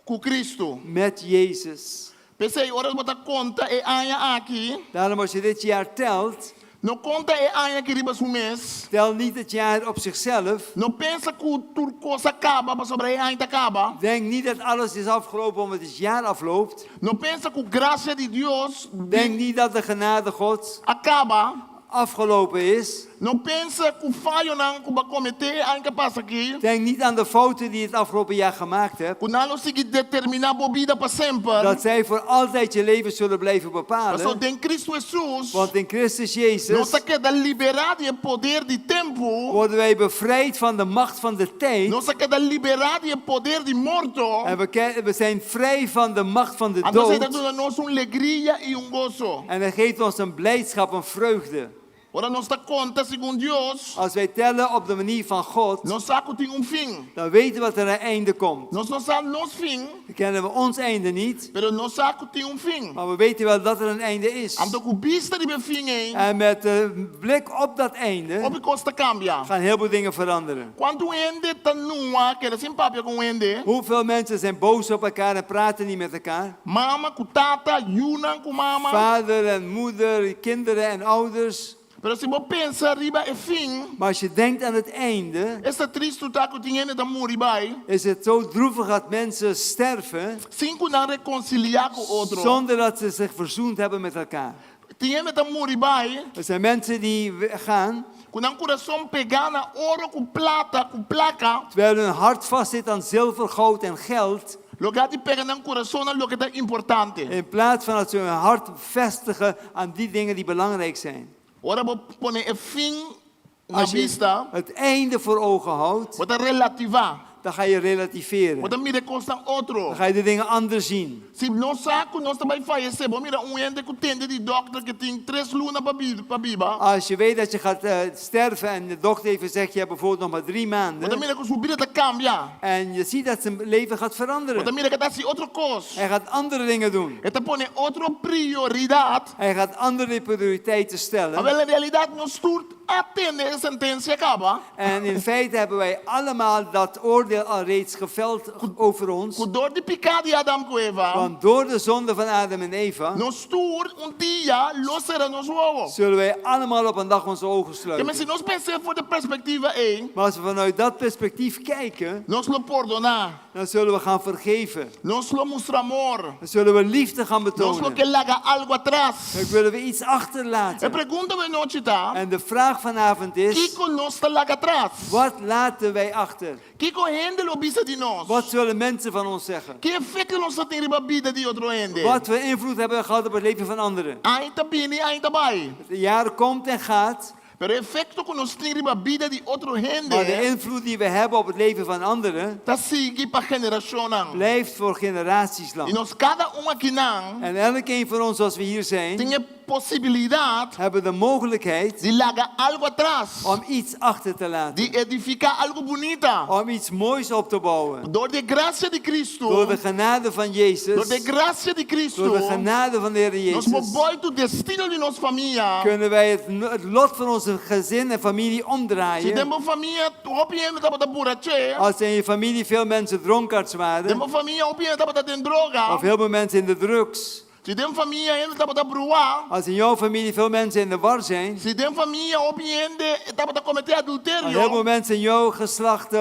com Cristo.
met Jezus.
Pensei, ora você conta e aia aqui,
Daarom als je dit jaar telt,
não conta e aia que riba mês.
tel niet het jaar op zichzelf.
Não pensa que tudo coisa acaba, para sobre a ainda acaba.
Denk niet dat alles is afgelopen omdat het jaar afloopt.
Não pensa que a graça de Deus
Denk niet dat de genade Gods
acaba.
afgelopen is.
Não pensa que o falho não que vai cometer ainda passa aqui.
Denk niet aan de fouten die je het afgelopen jaar gemaakt hebt.
Que não se determinar a vida para sempre.
Dat zij voor altijd je leven zullen blijven
Mas
bepalen.
em Cristo Jesus,
Want in Christus
nós
Jezus
queda liberado do poder de tempo.
worden wij bevrijd van de macht van de tijd.
Nós queda liberado do poder de morto.
En we zijn vrij van de macht van de
Então você dá
dood.
a nós alegria e gozo.
En dat geeft ons een blijdschap, een vreugde.
Ora nós está conta segundo Deus.
Als wij tellen op de manier van God,
Nós saco tem fim.
dan weten we dat er een einde komt.
Nós não sabemos nos fim,
Dan kennen we ons einde niet,
pero nós saco tem fim.
maar we weten wel dat er een einde is.
Então com vista de fim, hein?
En met de blik op dat einde
Op costa cambia.
gaan heel veel dingen veranderen.
Quando ende tá nua, que era sem papel com ende.
Hoeveel mensen zijn boos op elkaar en praten niet met elkaar?
Mama com tata, Yuna com mama.
Vader en moeder, kinderen en ouders.
Pero se você pensa arriba é fim,
Maar als je denkt aan het einde,
essa triste tá que tinha da muribai.
is het zo droevig dat mensen sterven
Cinco não reconciliar com outro.
zonder dat ze zich verzoend hebben met elkaar.
Tinha da muribai,
Er zijn mensen die gaan
com um coração pegar na ouro com plata, com placa.
terwijl hun hart vastzit aan zilver, goud en geld.
Lugar de pegar no coração na lugar é importante.
In plaats van dat ze hun hart vestigen aan die dingen die belangrijk zijn.
Ora vou pôr fim na
Als je
vista,
het einde voor ogen houdt,
vou relativar.
dan ga je relativeren.
Vou mira costa outro.
Dan ga je de dingen anders zien.
Se nós saco, nós também falecer. Vamos mira ente que tende de dokter que tem 3 lunas para biba.
Als je weet dat je gaat sterven en de dokter heeft gezegd, je hebt bijvoorbeeld nog maar 3
Vou
maanden.
mira que sua vida tá cambia.
En je ziet dat zijn leven gaat
Vou
veranderen.
mira que tá se outro coisa.
Hij gaat andere dingen doen.
Eta põe outra prioridade.
Hij gaat andere prioriteiten
A
stellen.
na realidade nós tudo atende a sentença acaba.
En in feite hebben wij allemaal dat oordeel al reeds geveld over ons.
Com dor de pecado de Adão com Eva.
Want door de zonde van Adam en Eva
Nós tudo dia los será nos ovo.
zullen wij allemaal op een dag onze ogen
Que mas
sluiten.
se nós pensamos voor de perspectiva
Maar als we vanuit dat perspectief kijken,
nós lo perdonar.
dan zullen we gaan vergeven.
Nós lo mostrar amor.
Dan zullen we liefde gaan
Nós lo
betonen.
que larga algo atrás.
Dan willen we iets
A
achterlaten.
pergunta we noite tá.
En de vraag vanavond is,
Kiko nós tá larga atrás.
wat laten wij achter?
Kiko hende lo bisa de nós.
Wat zullen mensen van ons zeggen?
Que efeito nós tem riba vida de outro hende.
Wat voor invloed hebben we gehad op het leven van anderen?
Ainda bem, ainda vai.
Het jaar komt en gaat,
Pero o efeito que nós tem riba vida de outro
maar de
hende.
invloed die we hebben op het leven van anderen
Tá sigue para geração.
blijft voor generaties
E
lang.
nós cada aqui não
En elkeen van ons, als we hier zijn,
tem a possibilidade
hebben de mogelijkheid
de largar algo atrás.
om iets achter te laten.
De edificar algo bonita.
Om iets moois op te bouwen.
Door de graça de Cristo.
Door de genade van
Door
Jezus,
de graça de Cristo.
door de genade van de Heer
Nós
Jezus,
podemos o destino de nossa família.
kunnen wij het lot van onze gezin en familie
Se
omdraaien.
temos família, opinião da burache.
Als in je familie veel mensen dronkaards
Temos
waren,
família, opinião da tem droga.
of heel veel mensen in de drugs,
Se tem família ainda tá para bruar,
Als in jouw familie veel mensen in de war zijn,
se tem família obediente tá para cometer
als heel veel
adultério,
mensen in jouw geslacht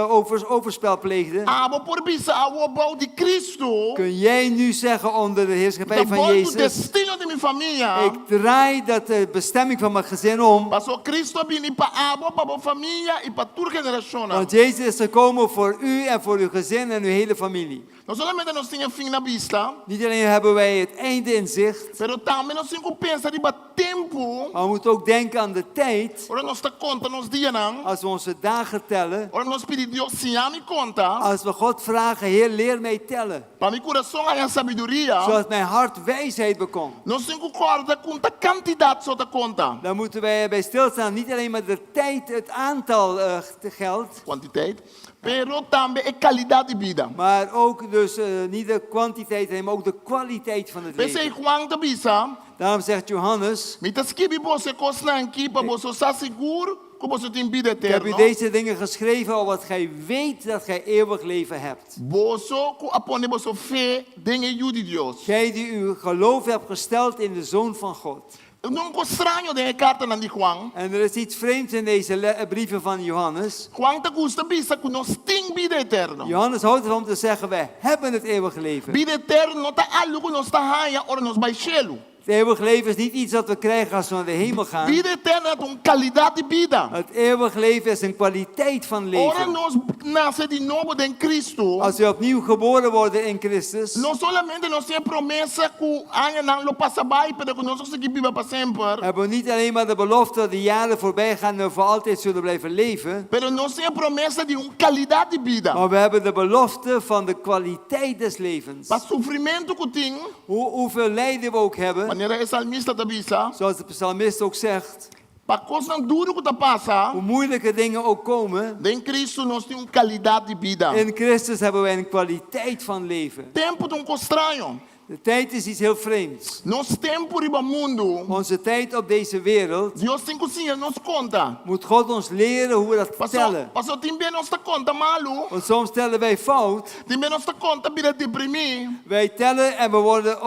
overspel pleegden,
abo por bisa abo bau de Cristo,
kun jij nu zeggen onder de heerschappij
da
van
volta o
Jezus,
destino de minha família.
ik draai dat de bestemming van mijn gezin om,
Pastor Cristo vini para abo, para a família e para toda geração.
want Jezus is gekomen voor u en voor uw gezin en uw hele familie.
Não somente nós tínhamos fim na vista,
Niet alleen hebben wij het einde in zicht,
pero também nós temos que pensar de tempo,
maar we moeten ook denken aan de tijd,
ora nós está conta nos dias não,
als we onze dagen tellen,
ora nós pedimos Deus se me conta,
als we God vragen, Heer, leer mij tellen,
para meu coração há sabedoria,
zodat mijn hart wijsheid bekomt.
nós temos que contar com a quantidade só da conta.
Dan moeten wij bij stilstaan, niet alleen maar de tijd, het aantal geldt,
Quantiteit, pero também a qualidade de vida.
maar ook dus niet de kwantiteit, maar ook de kwaliteit van het
Pensei
leven.
Juan da bisa,
Daarom zegt Johannes,
me tá escreve você costa aqui para você estar seguro que você tem vida
ik heb u
eterna.
deze dingen geschreven, opdat gij weet dat gij eeuwig leven hebt.
Você que apone você fé em ajuda de Deus.
Gij die uw geloof hebt gesteld in de Zoon van God.
Eu não estranho de carta na de Juan.
En er is iets vreemds in deze brieven van Johannes.
Juan te gusta bisa que nós tem vida eterna.
Johannes houdt ervan om te zeggen, wij hebben het eeuwige leven.
Vida eterna não tá algo que nós está ganha ora nós vai cielo.
Het eeuwige leven is niet iets dat we krijgen als we naar de hemel gaan.
Vida eterna é qualidade de vida.
Het eeuwige leven is een kwaliteit van
Ora
leven.
nós nasce de novo em Cristo.
Als we opnieuw geboren worden in Christus,
Não solamente nós temos promessa que amanhã não lo passa bem, pero que nós conseguimos viver para sempre.
hebben we niet alleen maar de belofte dat de jaren voorbij gaan en we voor altijd zullen blijven leven.
Pero nós temos promessa de qualidade de vida.
Maar we hebben de belofte van de kwaliteit des levens.
Para sofrimento que tem,
Hoeveel lijden we ook hebben,
maneira é salmista da bisa,
zoals de psalmist ook zegt,
para coisa dura que tá passa,
hoe moeilijke dingen ook komen,
em Cristo nós temos qualidade de vida.
in Christus hebben wij een kwaliteit van leven.
Tempo de estranho.
De tijd is iets heel vreemds.
Nos tempo riba mundo,
Onze tijd op deze wereld
Deus tem cozinha nos conta.
moet God ons leren hoe we dat tellen.
Pastor também nós está conta malu,
Want soms tellen wij fout.
também nós está conta bira deprimir.
Wij tellen en we worden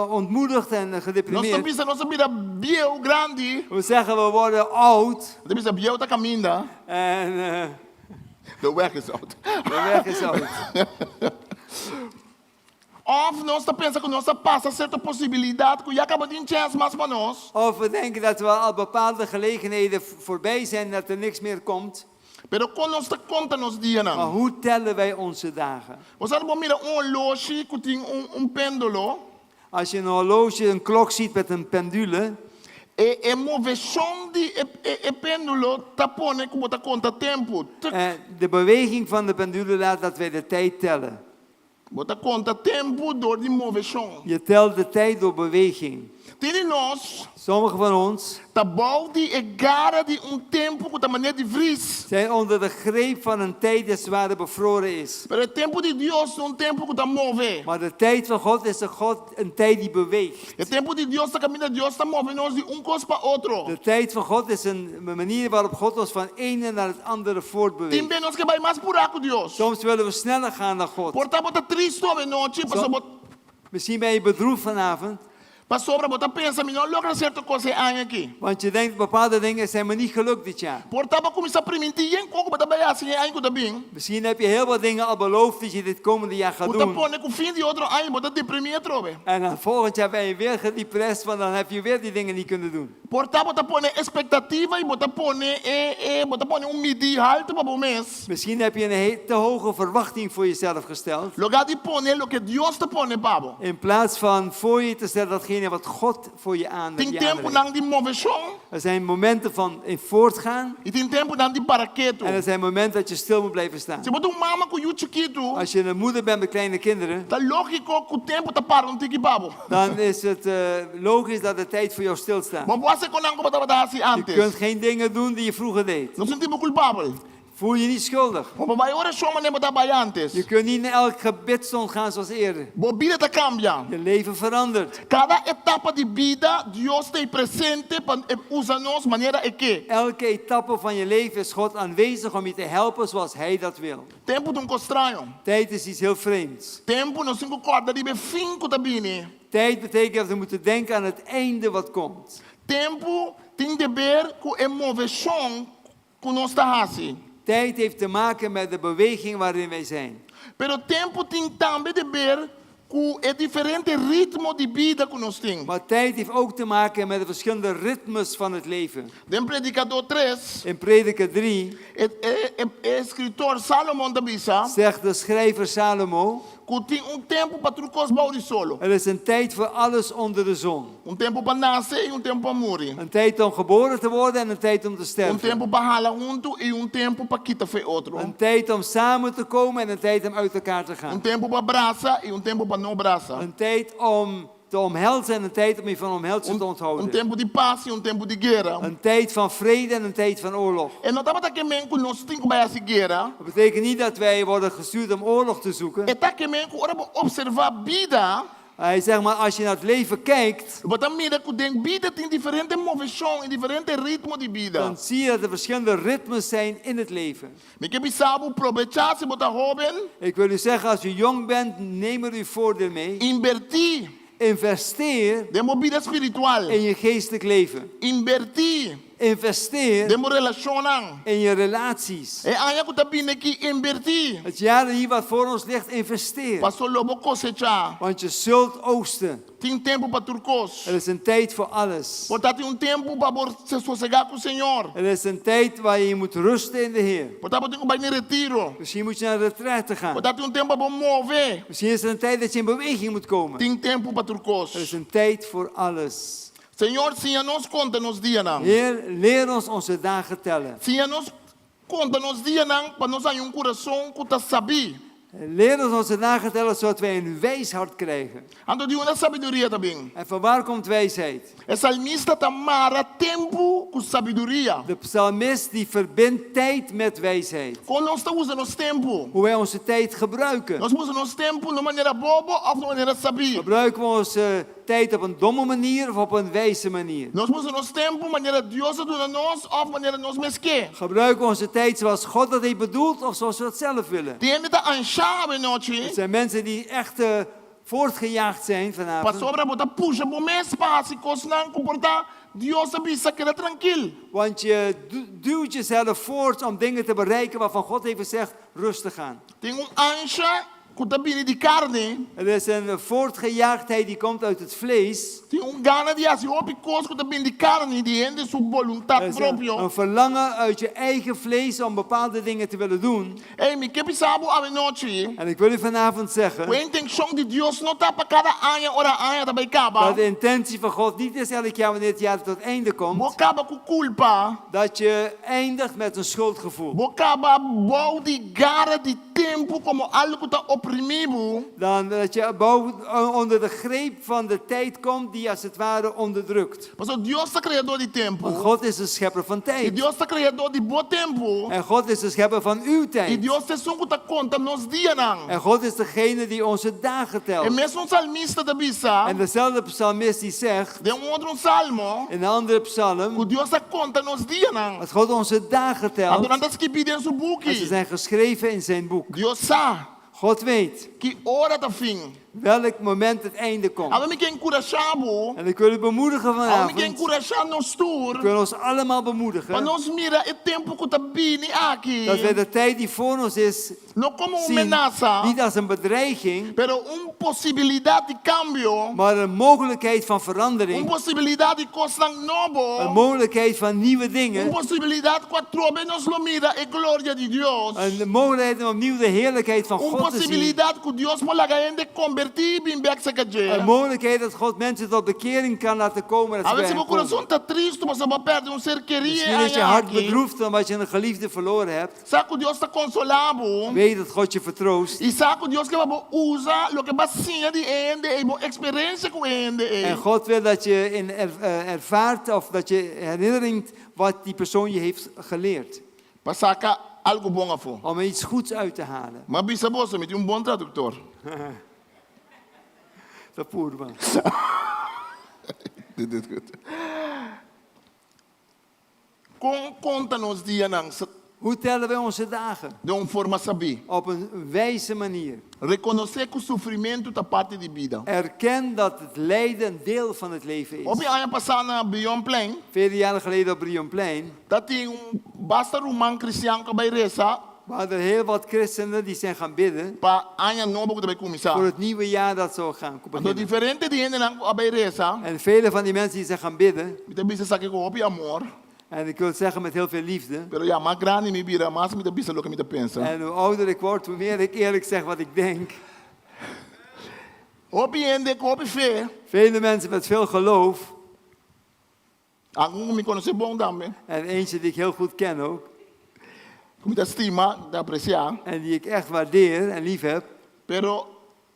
ontmoedigd en
Nós
gedeprimeerd.
também nós bira bio grande,
We zeggen we worden oud
também bio tá caminda.
en
De weg is out.
de weg is oud.
Of nós está pensa que nós passa certa possibilidade que já acaba de chance mais para nós.
Of we denken dat we al bepaalde gelegenheden voorbij zijn, dat er niks meer komt.
Pero quando nós está conta nos dias
Maar
não.
hoe tellen wij onze dagen?
Você não mira loge que tem pêndulo.
Als je een horloge, een klok ziet met een pendule,
E moveção de pêndulo tá pone como tá conta tempo.
de beweging van de pendule laat dat wij de tijd tellen.
Bota conta tempo door die moveção.
Je telt de tijd door beweging.
Tem nós,
Sommigen van ons
tá bom de gara de tempo que tá maneira de vries.
zijn onder de greep van een tijd die zwaar bevroren is.
Pero o tempo de Deus é tempo que tá move.
Maar de tijd van God is een tijd die beweegt.
O tempo de Deus tá caminhando, Deus tá movendo nós de coisa para outro.
De tijd van God is een manier waarop God ons van ene naar het andere voortbeweegt.
Tem bem nós que vai mais buraco Deus.
Soms willen we sneller gaan dan God.
Portanto, bota triste hoje noite,
Misschien ben je bedroefd vanavond,
para bota pensa, melhor logra certa coisa aqui.
want je denkt bepaalde dingen zijn me niet gelukt dit jaar.
Portanto, começar a permitir em pouco para trabalhar assim aí que tá bem.
Misschien heb je heel wat dingen al beloofd dat je dit komende jaar gaat
Bota
doen.
pone com fim de outro ano, bota deprimir trove.
En dan volgend jaar ben je weer gedepressed, want dan heb je weer die dingen niet kunnen doen.
Portanto, bota pone expectativa e bota pone medir alto para o mês.
Misschien heb je een te hoge verwachting voor jezelf gesteld.
Lugar de pone lo que Deus te pone, Pablo.
In plaats van voor je te stellen datgene wat God voor je
Tem
aanbrengt.
tempo não de moveção
Er zijn momenten van in voortgaan
e tem tempo não de paraqueto.
en er zijn momenten dat je stil moet blijven staan.
Se bota mama com o chiquito,
Als je een moeder bent met kleine kinderen,
tá lógico que o tempo tá parando tiki Pablo.
dan is het logisch dat de tijd voor jou stilstaat.
Mas você com não como tava assim
Je
antes.
kunt geen dingen doen die je vroeger deed.
Não sentimos culpável.
Voel je niet schuldig.
Mas vai ora só maneira bota vai antes.
Je kunt niet naar elk gebedstond gaan zoals eerder.
Bobida tá cambia.
Je leven verandert.
Cada etapa de vida Deus tem presente para usar nós maneira que.
Elke etappe van je leven is God aanwezig om je te helpen zoals Hij dat wil.
Tempo de estranho.
Tijd is iets heel vreemds.
Tempo não cinco corda de fim que tá bem.
Tijd betekent dat we moeten denken aan het einde wat komt.
Tempo tem de ver com a moveção que nós está assim.
Tijd heeft te maken met de beweging waarin wij zijn.
Pero tempo tem também de ver com o diferente ritmo de vida que nós temos.
Maar tijd heeft ook te maken met de verschillende ritmes van het leven.
Den predicador 3,
In Prediker 3
escritor Salomão da Bisa,
zegt de schrijver Salomo:
que tem tempo para trocar os baldes solo.
er is een tijd voor alles onder de zon.
Tempo para nascer e tempo para morrer.
Een tijd om geboren te worden en een tijd om te sterven.
Tempo para ralar junto e tempo para quitar fe outro.
Een tijd om samen te komen en een tijd om uit elkaar te gaan.
Tempo para abraçar e tempo para não abraçar.
Een tijd om te omhelzen en een tijd om je van omhelzen te onthouden.
Tempo de paz e tempo de guerra.
Een tijd van vrede en een tijd van oorlog.
En não estava que men que nós temos para essa guerra.
Dat betekent niet dat wij worden gestuurd om oorlog te zoeken.
É que men que ora observar vida.
Hij zegt maar, als je naar het leven kijkt,
Bota mira que den vida tem diferente moveção e diferente ritmo de vida.
dan zie je dat er verschillende ritmes zijn in het leven.
Me que bisabo aproveitar se bota jovem.
Ik wil u zeggen, als u jong bent, neem er uw voordeel mee.
Invertir.
Investeer
De vida espiritual.
in je geestelijk leven.
Invertir.
Investeer
De relacionar.
in je relaties.
É anya que tá vindo aqui invertir.
Het jaar hier wat voor ons ligt, investeer.
Passou lobo cosechar.
Want je zult oogsten.
Tem tempo para turcos.
Er is een tijd voor alles.
Portanto, tem tempo para se sossegar com o Senhor.
Er is een tijd waar je moet rusten in de Heer.
Portanto, tem que ir retiro.
Misschien moet je naar de retraite gaan.
Portanto, tempo para mover.
Misschien is er een tijd dat je in beweging moet komen.
Tem tempo para turcos.
Er is een tijd voor alles.
Senhor, sim, a nos conta nos dias não.
Heer, leer ons onze dagen tellen.
Sim, a nos conta nos dias não, para nós ter coração que tá sabi.
Leer ons onze dagen tellen, zodat wij een wijs hart krijgen.
Ando de uma sabedoria também.
En van waar komt wijsheid?
O salmista tamara tempo com sabedoria.
De psalmist die verbindt tijd met wijsheid.
Quando nós estamos usando nosso tempo,
Hoe wij onze tijd gebruiken.
nós usamos nosso tempo de maneira boba of de maneira sabia.
Gebruiken we onze tijd op een domme manier of op een wijze manier?
Nós usamos nosso tempo de maneira Deus doa nós of de maneira nós mesque.
Gebruiken we onze tijd zoals God dat heeft bedoeld of zoals we het zelf willen?
Tem ainda anchava noite.
Het zijn mensen die echt voortgejaagd zijn vanavond.
Para sobra botar puxa bom mês para se cosnan comportar Deus avisa que era tranquilo.
Want je duwt jezelf voort om dingen te bereiken waarvan God heeft gezegd rustig aan.
Tem ancha que tá vindo de carne.
Er is een voortgejaagdheid die komt uit het vlees.
Tem gana de assim op coisa que tá vindo de carne, de ende sua
Er
vontade
is
próprio.
een verlangen uit je eigen vlees om bepaalde dingen te willen doen.
Ei, me que pensava a noite.
En ik wil u vanavond zeggen
A intenção de Deus não tá para cada ano ora ano também acaba.
dat de intentie van God niet is elk jaar wanneer het jaar tot einde komt.
Acaba com culpa.
Dat je eindigt met een schuldgevoel.
Acaba bom de gara de tempo como algo que tá oprimido.
Dan dat je onder de greep van de tijd komt die als het ware onderdrukt.
Mas Deus é criador de
Want
tempo.
God is de schepper van
E
tijd.
Deus é criador de bom tempo.
En God is de schepper van uw
E
tijd.
Deus é só que tá conta nos dias não.
En God is degene die onze dagen
E
telt.
mesmo salmista da Bisa,
En dezelfde psalmist die zegt
de outro salmo,
in een andere
que
psalm
Deus tá conta nos dias não.
dat God onze dagen telt.
Durante as que pidem seu
En ze
book.
zijn geschreven in zijn boek.
Deus sabe
God weet
que hora tá fim.
welk moment het einde komt.
Aba me que encorajado,
En ik wil u bemoedigen
aba me
vanavond.
que encorajar nos
Ik
tour.
wil ons allemaal
Para
bemoedigen
nós mira o tempo que tá vindo aqui.
dat wij de tijd die voor ons is
Não como uma
zien
ameaça,
niet als een bedreiging,
pero possibilidade de cambio,
maar een mogelijkheid van verandering.
possibilidade de coisa
Een
nova,
mogelijkheid van nieuwe dingen.
possibilidade que quatro nos lo mira e glória de Deus.
Een mogelijkheid om opnieuw de heerlijkheid van God te zien.
Possibilidade que Deus pode ainda convertir em
Een mogelijkheid dat God mensen tot bekering kan laten komen. Dat
A
ze bij
vezes
hem
meu coração
komen.
está triste, mas você perde um ser
Misschien
querido.
is je hart bedroefd omdat je een geliefde verloren hebt.
Sabe que Deus está consolado.
Weet dat God je vertroost.
E sabe que Deus que vai usar o que vai ser de ende, e boa experiência com ende.
En God wil dat je ervaart of dat je herinnert wat die persoon je heeft geleerd.
Para sacar algo bom a fora.
Om er iets goeds uit te halen.
Mas bisa você me tem bom tradutor.
Dat purma.
Dit goed. Conta nos dias não.
Hoe tellen wij onze dagen?
de uma forma saber.
Op een wijze manier.
Reconhecer que o sofrimento está parte de vida.
Erken dat het lijden een deel van het leven
Op
is.
je aan passar na Beyond Plain,
Vele jaren geleden op Brionplein
dat hij basta roman cristiano que vai reza,
waren er heel wat christenen die zijn gaan bidden
para ano novo que vai
voor
começar.
het nieuwe jaar dat zou gaan
Então
beginnen.
diferente de gente na vai reza,
En vele van die mensen die zijn gaan bidden,
me bisa sabe que op je amor,
en ik wil het zeggen met heel veel liefde,
pero ya mais grande me vira, mais me bisa lo que me pensa.
en hoe ouder ik word, hoe meer ik eerlijk zeg wat ik denk.
Op je ende op je fé,
Vele mensen met veel geloof,
algum me conhece bom também.
en eentje die ik heel goed ken ook,
Com muita estima, da apreciar,
en die ik echt waardeer en lief heb.
pero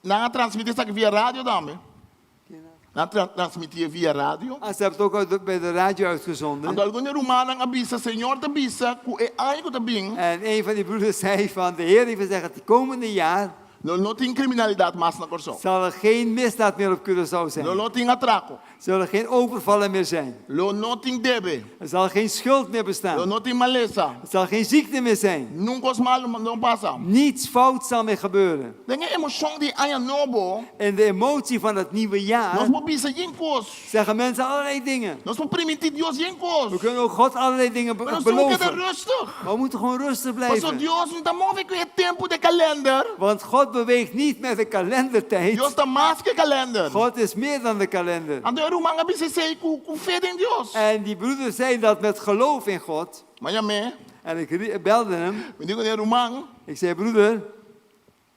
na transmitir isso aqui via rádio também. Na transmitir via rádio.
Ah, ze hebben het ook bij de radio uitgezonden.
Quando algum romano avisa, Senhor te avisa, que é algo também,
En een van die broeders zei van de Heer heeft gezegd, het komende jaar
não tem criminalidade mais na Corsão.
zal er geen misdaad meer op Curaçao zijn.
Não tem atraco.
Zullen er geen overvallen meer zijn.
Não tem debe.
Er zal geen schuld meer bestaan.
Não tem maleza.
Er zal geen ziekte meer zijn.
Nunca os mal não passa.
Niets fout zal meer gebeuren.
Tem a emoção de ano novo.
En de emotie van het nieuwe jaar
Nós podemos pensar em coisas.
zeggen mensen allerlei dingen.
Nós podemos permitir Deus em
We
coisas.
kunnen ook God allerlei dingen
Mas nós temos que
beloven.
estar rustig.
Maar we moeten gewoon rustig
Pastor
blijven.
Deus não está movendo com o tempo de calendar.
Want God beweegt niet met de kalendertijd.
Deus está mais que calendar.
God is meer dan de kalender.
Então eu manga bisa sei com fé em Deus.
En die broeders zeiden dat met geloof in God.
Mas amém.
En ik belde hem.
Me digo né irmão,
Ik zei, broeder,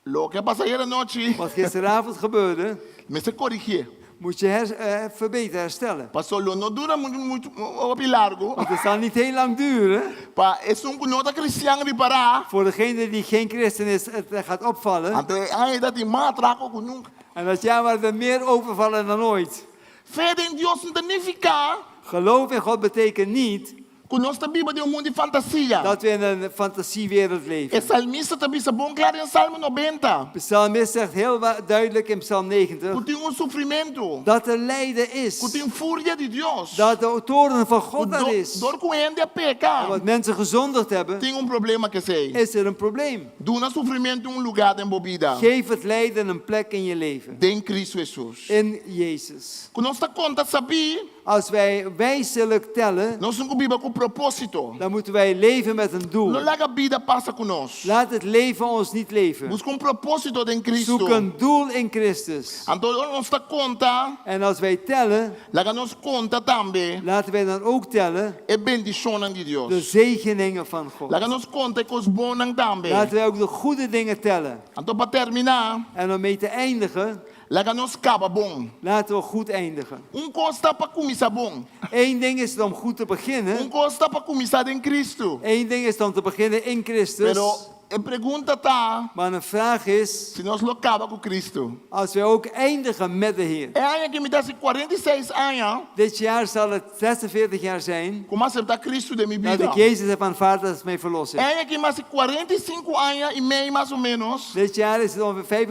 lo que passa aí noite,
wat gisteravond gebeurde,
me se corrigir.
moet je verbeteren, herstellen.
Pastor, lo não dura muito op largo.
Want het zal niet heel lang duren.
Pa é um nota cristiano de parar.
Voor degene die geen christen is, het gaat opvallen.
Então aí dat die matraco com nunca.
En dat jaar waren er meer overvallen dan ooit.
Fé em Deus não significa
Geloof in God betekent niet
que nós está viva de mundo de fantasia.
dat we in een fantasiewereld leven.
O salmista também é bom claro em Salmo 90.
De psalmist zegt heel duidelijk in Psalm 90
Que tem sofrimento.
dat er lijden is.
Que tem fúria de Deus.
Dat de toorn van God er is.
Door que ainda
En
peca.
wat mensen gezondigd hebben,
Tem problema que sei.
is er een probleem.
Doe sofrimento lugar de embobida.
Geef het lijden een plek in je leven.
Em Cristo Jesus.
In Jezus.
Que nós está conta saber,
Als wij wijselijk tellen,
nós não viva com propósito.
dan moeten wij leven met een doel.
Não larga a vida passa conosco.
Laat het leven ons niet leven.
Busca propósito em Cristo.
Zoek een doel in Christus.
Então nós está conta,
En als wij tellen,
larga nos conta também
laten wij dan ook tellen
é bendição de
de
Deus.
zegeningen van God.
Larga nos conta que os bons também.
Laten wij ook de goede dingen tellen.
Então para terminar,
En om mee te eindigen,
larga nos caba bom.
laten we goed eindigen.
Costa para começar bom.
Eén ding is het om goed te beginnen.
Costa para começar em Cristo.
Eén ding is het om te beginnen in Christus.
Pero a pergunta tá,
Maar een vraag is,
se nós lo acaba com Cristo.
als wij ook eindigen met de Heer.
É ano que me dá 46 anos,
Dit jaar zal het 46 jaar zijn
como aceitar Cristo de minha
dat
vida.
ik Jezus heb aanvaard als mijn verlosser.
É ano que mais 45 anos e meio mais ou menos,
Dit jaar is het ongeveer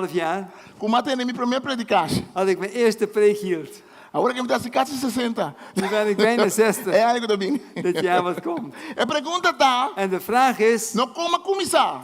45,5 jaar
como até minha primeira predicação.
dat ik mijn eerste preek hield.
Agora que me dá quase 60.
Nu ben ik bijna 60.
É ano que eu bem.
Dit jaar wat komt.
A pergunta tá,
En de vraag is,
não como começar.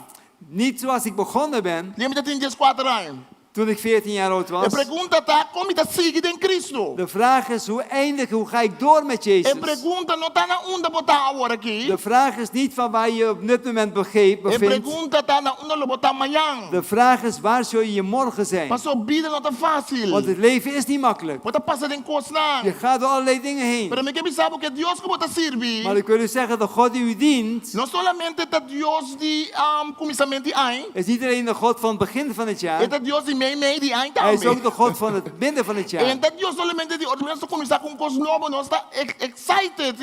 niet zoals ik begonnen ben
Lembra que tem 4 anos.
toen ik 14 jaar oud
A
was.
pergunta tá, como está seguindo em Cristo.
De vraag is, hoe eindig, hoe ga ik door met
A
Jezus?
pergunta não está na onda botar agora aqui.
De vraag is niet van waar je op dit moment
A
bevindt.
pergunta tá na onda botar amanhã.
De vraag is, waar zul je morgen zijn?
Mas a vida não tá fácil.
Want het leven is niet makkelijk.
Bota passar em coisas não.
Je gaat door allerlei dingen heen.
Pero me que sabe que Deus que bota servir.
Maar ik wil u zeggen, de God die u dient,
Não solamente é Deus de começamento de ano.
is niet alleen de God van het begin van het
É
jaar.
Deus de meio de ano
Hij is ook
também.
de God van het midden van het
É
jaar.
Deus solamente de nós começar com coisas novas, nós está excited,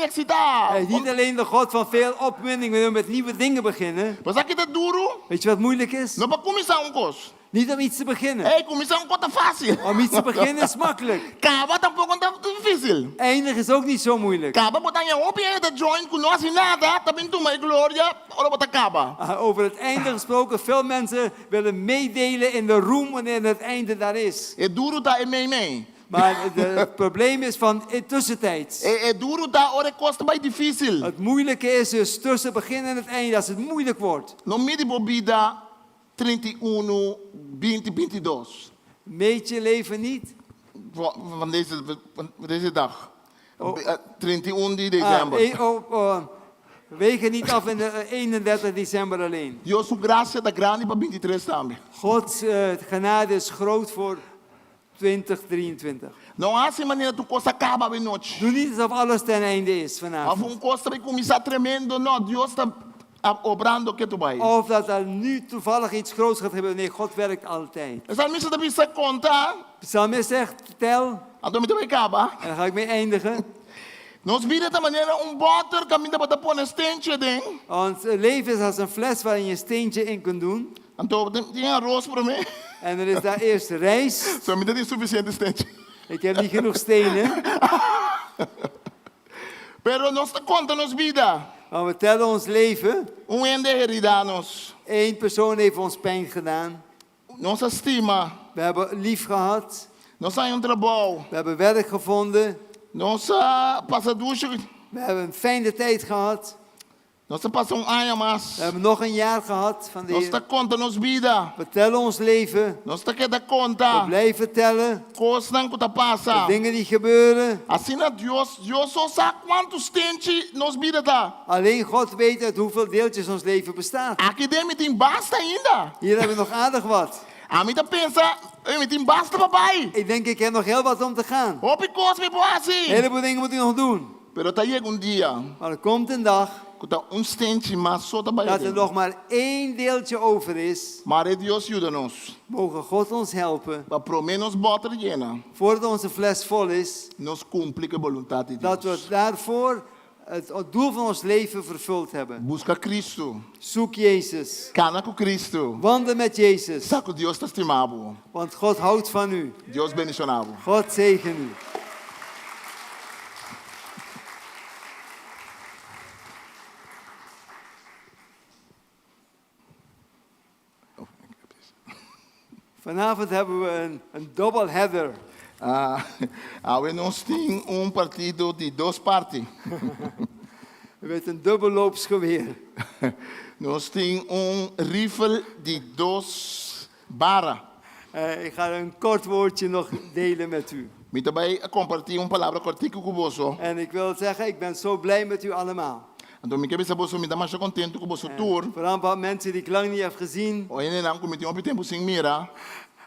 excitado.
Hij is niet alleen de God van veel opwinding, wanneer we met nieuwe dingen beginnen.
Mas aqui tá duro.
Weet je wat moeilijk is?
Não para começar coisa.
Niet om iets te beginnen.
É, começar coisa fácil.
Om iets te beginnen is makkelijk.
Acaba tampouco tá difícil.
Eindigen is ook niet zo moeilijk.
Acaba botar em open é join com nós e nada, também tu mais glória, ora botar acaba.
Over het einde gesproken, veel mensen willen meedelen in de roem wanneer het einde daar is.
É duro tá é meio.
Maar het probleem is van in tussentijds.
É duro da hora costa mais difícil.
Het moeilijke is dus tussen begin en het einde, als het moeilijk wordt.
No midi bobida 31, 2022.
Meet je leven niet.
Van deze dag.
Oh.
31 de december.
Wegen niet af in de 31 december alleen.
Dios su gracia da grande para 23 também.
Gods genade is groot voor 2023.
Não há assim maneira tu costa acaba bem noite.
Doe niet alsof alles ten einde is vanavond.
Of costa vai começar tremendo, não, Dios está obrando que tu vai.
Of dat er nu toevallig iets groots gaat gebeuren. Nee, God werkt altijd.
Essa missa da bisa conta,
Psalmist zegt, tel,
então me vai acabar.
en daar ga ik mee eindigen.
Nos vida da maneira boter caminho para pôr na stentje ding.
Want het leven is als een fles waarin je een steentje in kunt doen.
Então tem arroz para mim.
En er is daar eerst rijst.
Só me dá suficiente stentje.
Ik heb niet genoeg stenen.
Pero nos conta nos vida.
Maar we tellen ons leven.
Ende heridanos.
Eén persoon heeft ons pijn gedaan.
Nossa estima.
We hebben lief gehad.
Nossa trabalho.
We hebben werk gevonden.
Nossa passaducha.
We hebben een fijne tijd gehad.
Nossa passa ano mais.
We hebben nog een jaar gehad van de
Nossa
Heer.
conta nos vida.
We tellen ons leven.
Nossa que da
We
conta.
blijven tellen.
Coisas não que tá
De
passa.
dingen die gebeuren.
Assim na Deus só sabe quantos tente nos vida tá.
Alleen God weet uit hoeveel deeltjes ons leven bestaat.
Aqui dentro tem basta ainda.
Hier hebben we nog aardig wat.
A mim tá pensa, eu tem basta papai.
Ik denk, ik heb nog heel wat om te gaan.
Hope coisas me
Een
assim.
heleboel dingen moet ik nog doen.
Pero tá chega dia,
Maar er komt een dag
que tá stente mas só tá
dat er nog maar één deeltje over is.
Maar Deus ajuda-nos.
Mogen God ons helpen.
Para pelo menos botar llena.
Voordat onze fles vol is.
Nos cumpre a vontade de
Dat
Deus.
we daarvoor het doel van ons leven vervuld hebben.
Busca Cristo.
Zoek Jezus.
Cana com Cristo.
Wandel met Jezus.
Saco Deus está estimado.
Want God houdt van u.
Deus bendicionado.
God zegen u. Vanavond hebben we een doubleheader.
We nós tem partido de duas partes.
U weet, een dubbelloopsgeweer.
Nós tem rifle de duas barras.
Ik ga een kort woordje nog delen met u.
Me também compartilhar palavra cortica com você.
En ik wil zeggen, ik ben zo blij met u allemaal.
Então me quer saber se me dá mais contente com você tour.
Vooral wat mensen die ik lang niet heb gezien.
Hoje não como tem tempo sem mira.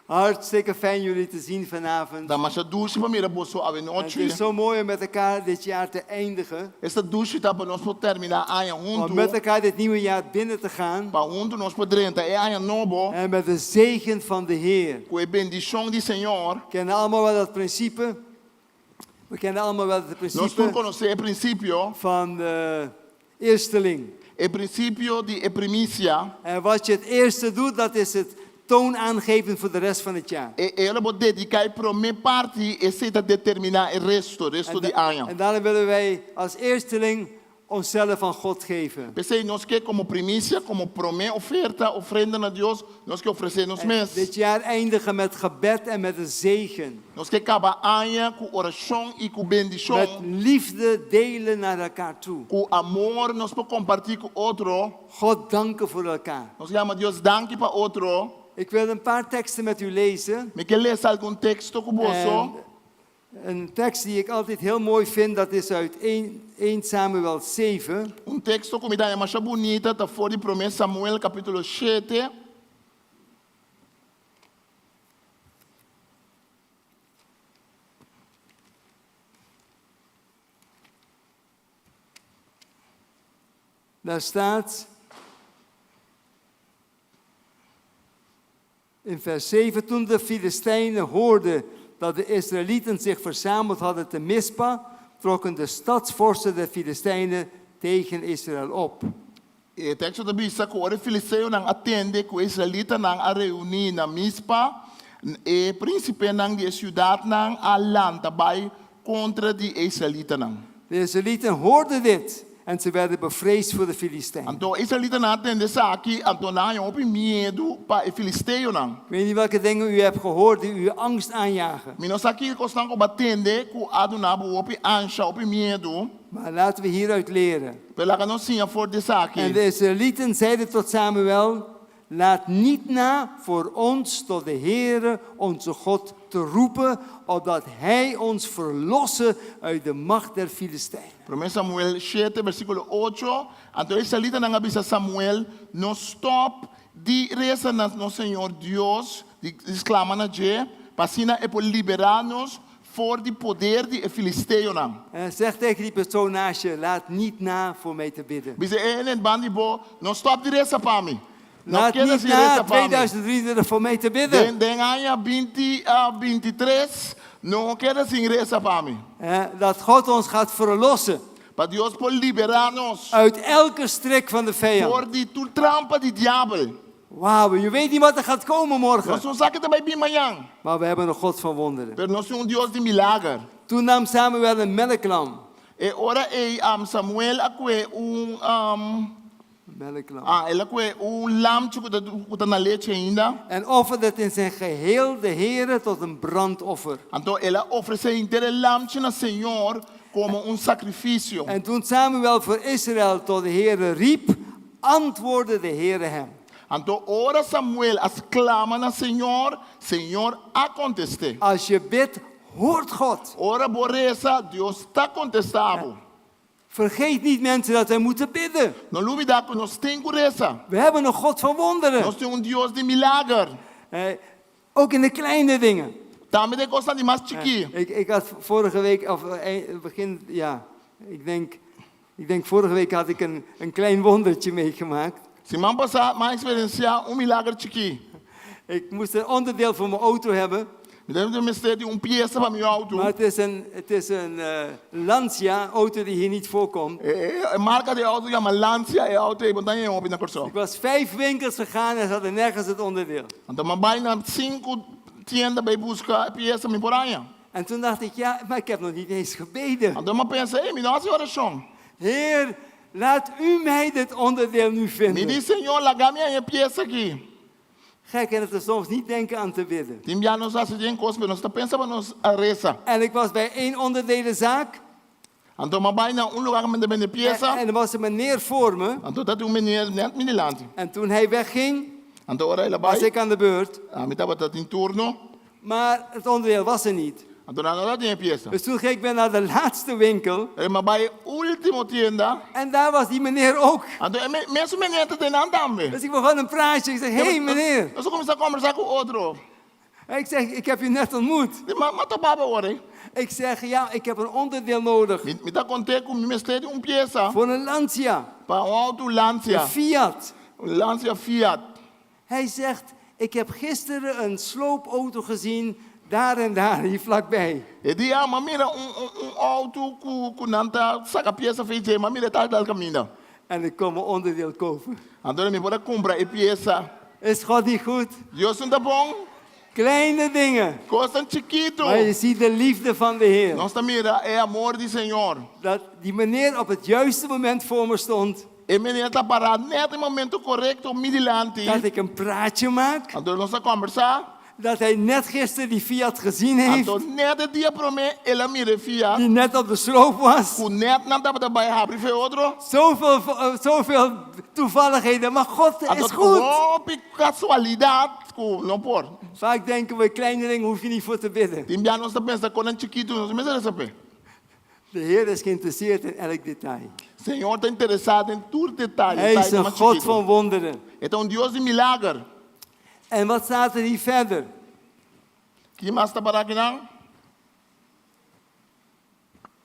Hartstikke fijn jullie te zien vanavond.
Da mais douche para mira você a
En het
noite.
is zo mooi om met elkaar dit jaar te eindigen.
Esta douche tá para nós por terminar ano
Om
junto.
met elkaar dit nieuwe jaar binnen te gaan.
Para junto nós podremos é ano novo.
En met de zegen van de Heer.
Com a bendição do Senhor.
We kennen allemaal wel dat principe. We kennen allemaal wel het
Nós todos
principe
conhecemos o princípio.
van de eersteling.
O princípio de primícia.
En wat je het eerste doet, dat is het toonaangevend voor de rest van het jaar.
Ela pode dedicar para minha parte e se determinar o resto de ano.
En daarom willen wij als eersteling onszelf aan God geven.
Pensei, nós que como primícia, como oferta, ofrenda a Deus, nós que oferecemos
En
mês.
dit jaar eindigen met gebed en met een zegen.
Nós que acaba ano com oração e com
Met
bendição.
liefde delen naar elkaar toe.
Com amor, nós podemos compartilhar com outro.
God danken voor elkaar.
Nós chamamos Deus danke para outro.
Ik wil een paar teksten met u lezen.
Me quer ler algum texto com você?
En een tekst die ik altijd heel mooi vind, dat is uit 1 Samuel 7.
Texto que me dá mais bonita, está fora de 1 Samuel, capítulo 7.
Daar staat in vers 7, toen de Filistijnen hoorden dat de Israëlieten zich verzameld hadden te Mispa, trokken de stadsvorsten der Filistijnen tegen Israël op.
O texto da Bíblia que o filisteu não atende que o israelita não a reunir na Mispa e príncipe não de cidade não a land daarbij contra die israelita não.
De Israëlieten hoorden dit En ze werden bevreesd voor de Filistijnen.
Então, Israelita na atende saki, então na yon opi medo pa e Filisteo nang.
Ik weet niet welke dingen u hebt gehoord die u angst aanjagen.
Mino saki kostan ko batende ku aduna bu opi ansha opi medo.
Maar laten we hieruit leren.
Pela ka no sinha for de
En
saki.
de Israëlieten zeiden tot Samuel, laat niet na voor ons tot de Heere, onze God, te roepen, opdat Hij ons verlossen uit de macht der Filistijnen.
1 Samuel 7, versículo 8. Então, Israelita nang abisa Samuel, no stop di reza na no Senhor Deus, di exclama na je, pasina e por liberar-nos voor die poder die Filisteo nang.
En zeg tegen die persoon naast je, laat niet na voor mij te bidden.
Bisa en bandibo, no stop di reza pa mi.
Laat
queda
niet
si
na
reza pa mi.
2023 voor mij te bidden.
Den anya 20 a 23, no queda sin reza pa mi.
Dat God ons gaat verlossen
Pa Dios por liberar-nos
uit elke strik van de vijand.
voor die trampa di diablo.
Wauw, je weet niet wat er gaat komen
Nós
morgen.
não sabemos também bem amanhã.
Maar we hebben een God van wonderen.
Pero nós somos Deus de milagre.
Toen nam Samuel een melklam.
E ora Samuel acque
Melklam.
ele acque lam que está na leite ainda.
En offerde het in zijn geheel de Heere tot een brandoffer.
Então ela oferece inteiro lam na Senhor como sacrifício.
En toen Samuel voor Israël tot de Heere riep, antwoordde de Heere hem.
Então ora Samuel as clama na Senhor, Senhor acontece.
Als je bidt, hoort God.
Ora borreza, Deus está contestando.
Vergeet niet mensen dat wij moeten bidden.
Não duvida que nós temos borreza.
We hebben een God van wonderen.
Nós temos Deus de milagre.
Ook in de kleine dingen.
Também de coisa de mais chiqui.
Ik had vorige week, of begin, ja, ik denk vorige week had ik een klein wondertje meegemaakt.
Semana passada, mais experienciar milagre chiqui.
Ik moest een onderdeel voor mijn auto hebben.
Me deve de mistério peça para meu auto.
Maar het is een Lancia, auto die hier niet voorkomt.
A marca de auto chama Lancia, é auto e botar op na corso.
Ik was 5 winkels gegaan en ze hadden nergens het onderdeel.
Então, mas bijna 5 tiendas bij buscar peça me poranha.
En toen dacht ik, ja, maar ik heb nog niet eens gebeden.
Então, mas pensa, me dá uma oração.
Heer, laat u mij dit onderdeel nu
Me
vinden.
diz, Senhor, larga minha peça aqui.
Gek en het er soms niet denken aan te bidden.
Tim já nos hace em cospe, nós está pensando nos a reza.
En ik was bij 1 onderdelenzaak.
Então, mas bijna lugar onde vende peça.
En er was een meneer voor me.
Então, dat meneer net Mineland.
En toen hij wegging,
Então, ora ele
was
vai.
ik aan de beurt.
Me estava dat in turno.
Maar het onderdeel was er niet.
Então, não tinha peça.
Dus toen ging ik weer naar de laatste winkel.
Maar bij último tienda.
En daar was die meneer ook.
Então, mesmo meneer te tem andambe.
Dus ik begon een praatje. Ik zeg, hé meneer.
Nós começamos a conversar com outro.
Ik zeg, ik heb u net ontmoet.
Maar tá baba hoor.
Ik zeg, ja, ik heb een onderdeel nodig.
Me tá contando com me estede peça.
Voor een Lancia.
Para auto
Een
Lancia.
Fiat.
Lancia Fiat.
Hij zegt, ik heb gisteren een sloopauto gezien. Daar en daar, hier vlakbij.
E dia, mas mira auto com nanta saca peça feita, mas mira tá dal caminho.
En ik kon mijn onderdeel kopen.
Então, me pode comprar e peça.
Is God niet goed?
Deus não tá bom.
Kleine dingen.
Costa chiquito.
Maar je ziet de liefde van de Heer.
Nós tá mira, é amor do Senhor.
Dat die meneer op het juiste moment voor me stond.
E menina tá parado net no momento correto, midilante.
Dat ik een praatje maak.
Então, nós tá conversar.
Dat hij net gisteren die Fiat gezien heeft.
Então, net de dia para mim, ela mira Fiat.
Die net op de sloop was.
Com net não dá para bij abrir voor outro.
Zoveel toevalligheden. Maar God is goed.
Op casualidade, não por.
Vaak denken we, kleine dingen hoef je niet voor te bidden.
Tim já nós tá pensando com um chiquito, nós mesmo receber.
De Heer is geïnteresseerd in elk detail.
Senhor está interessado em tudo detalhe.
Hij is een God van wonderen.
Então, Deus de milagre.
En wat staat er hier verder?
Que mais está para aqui não?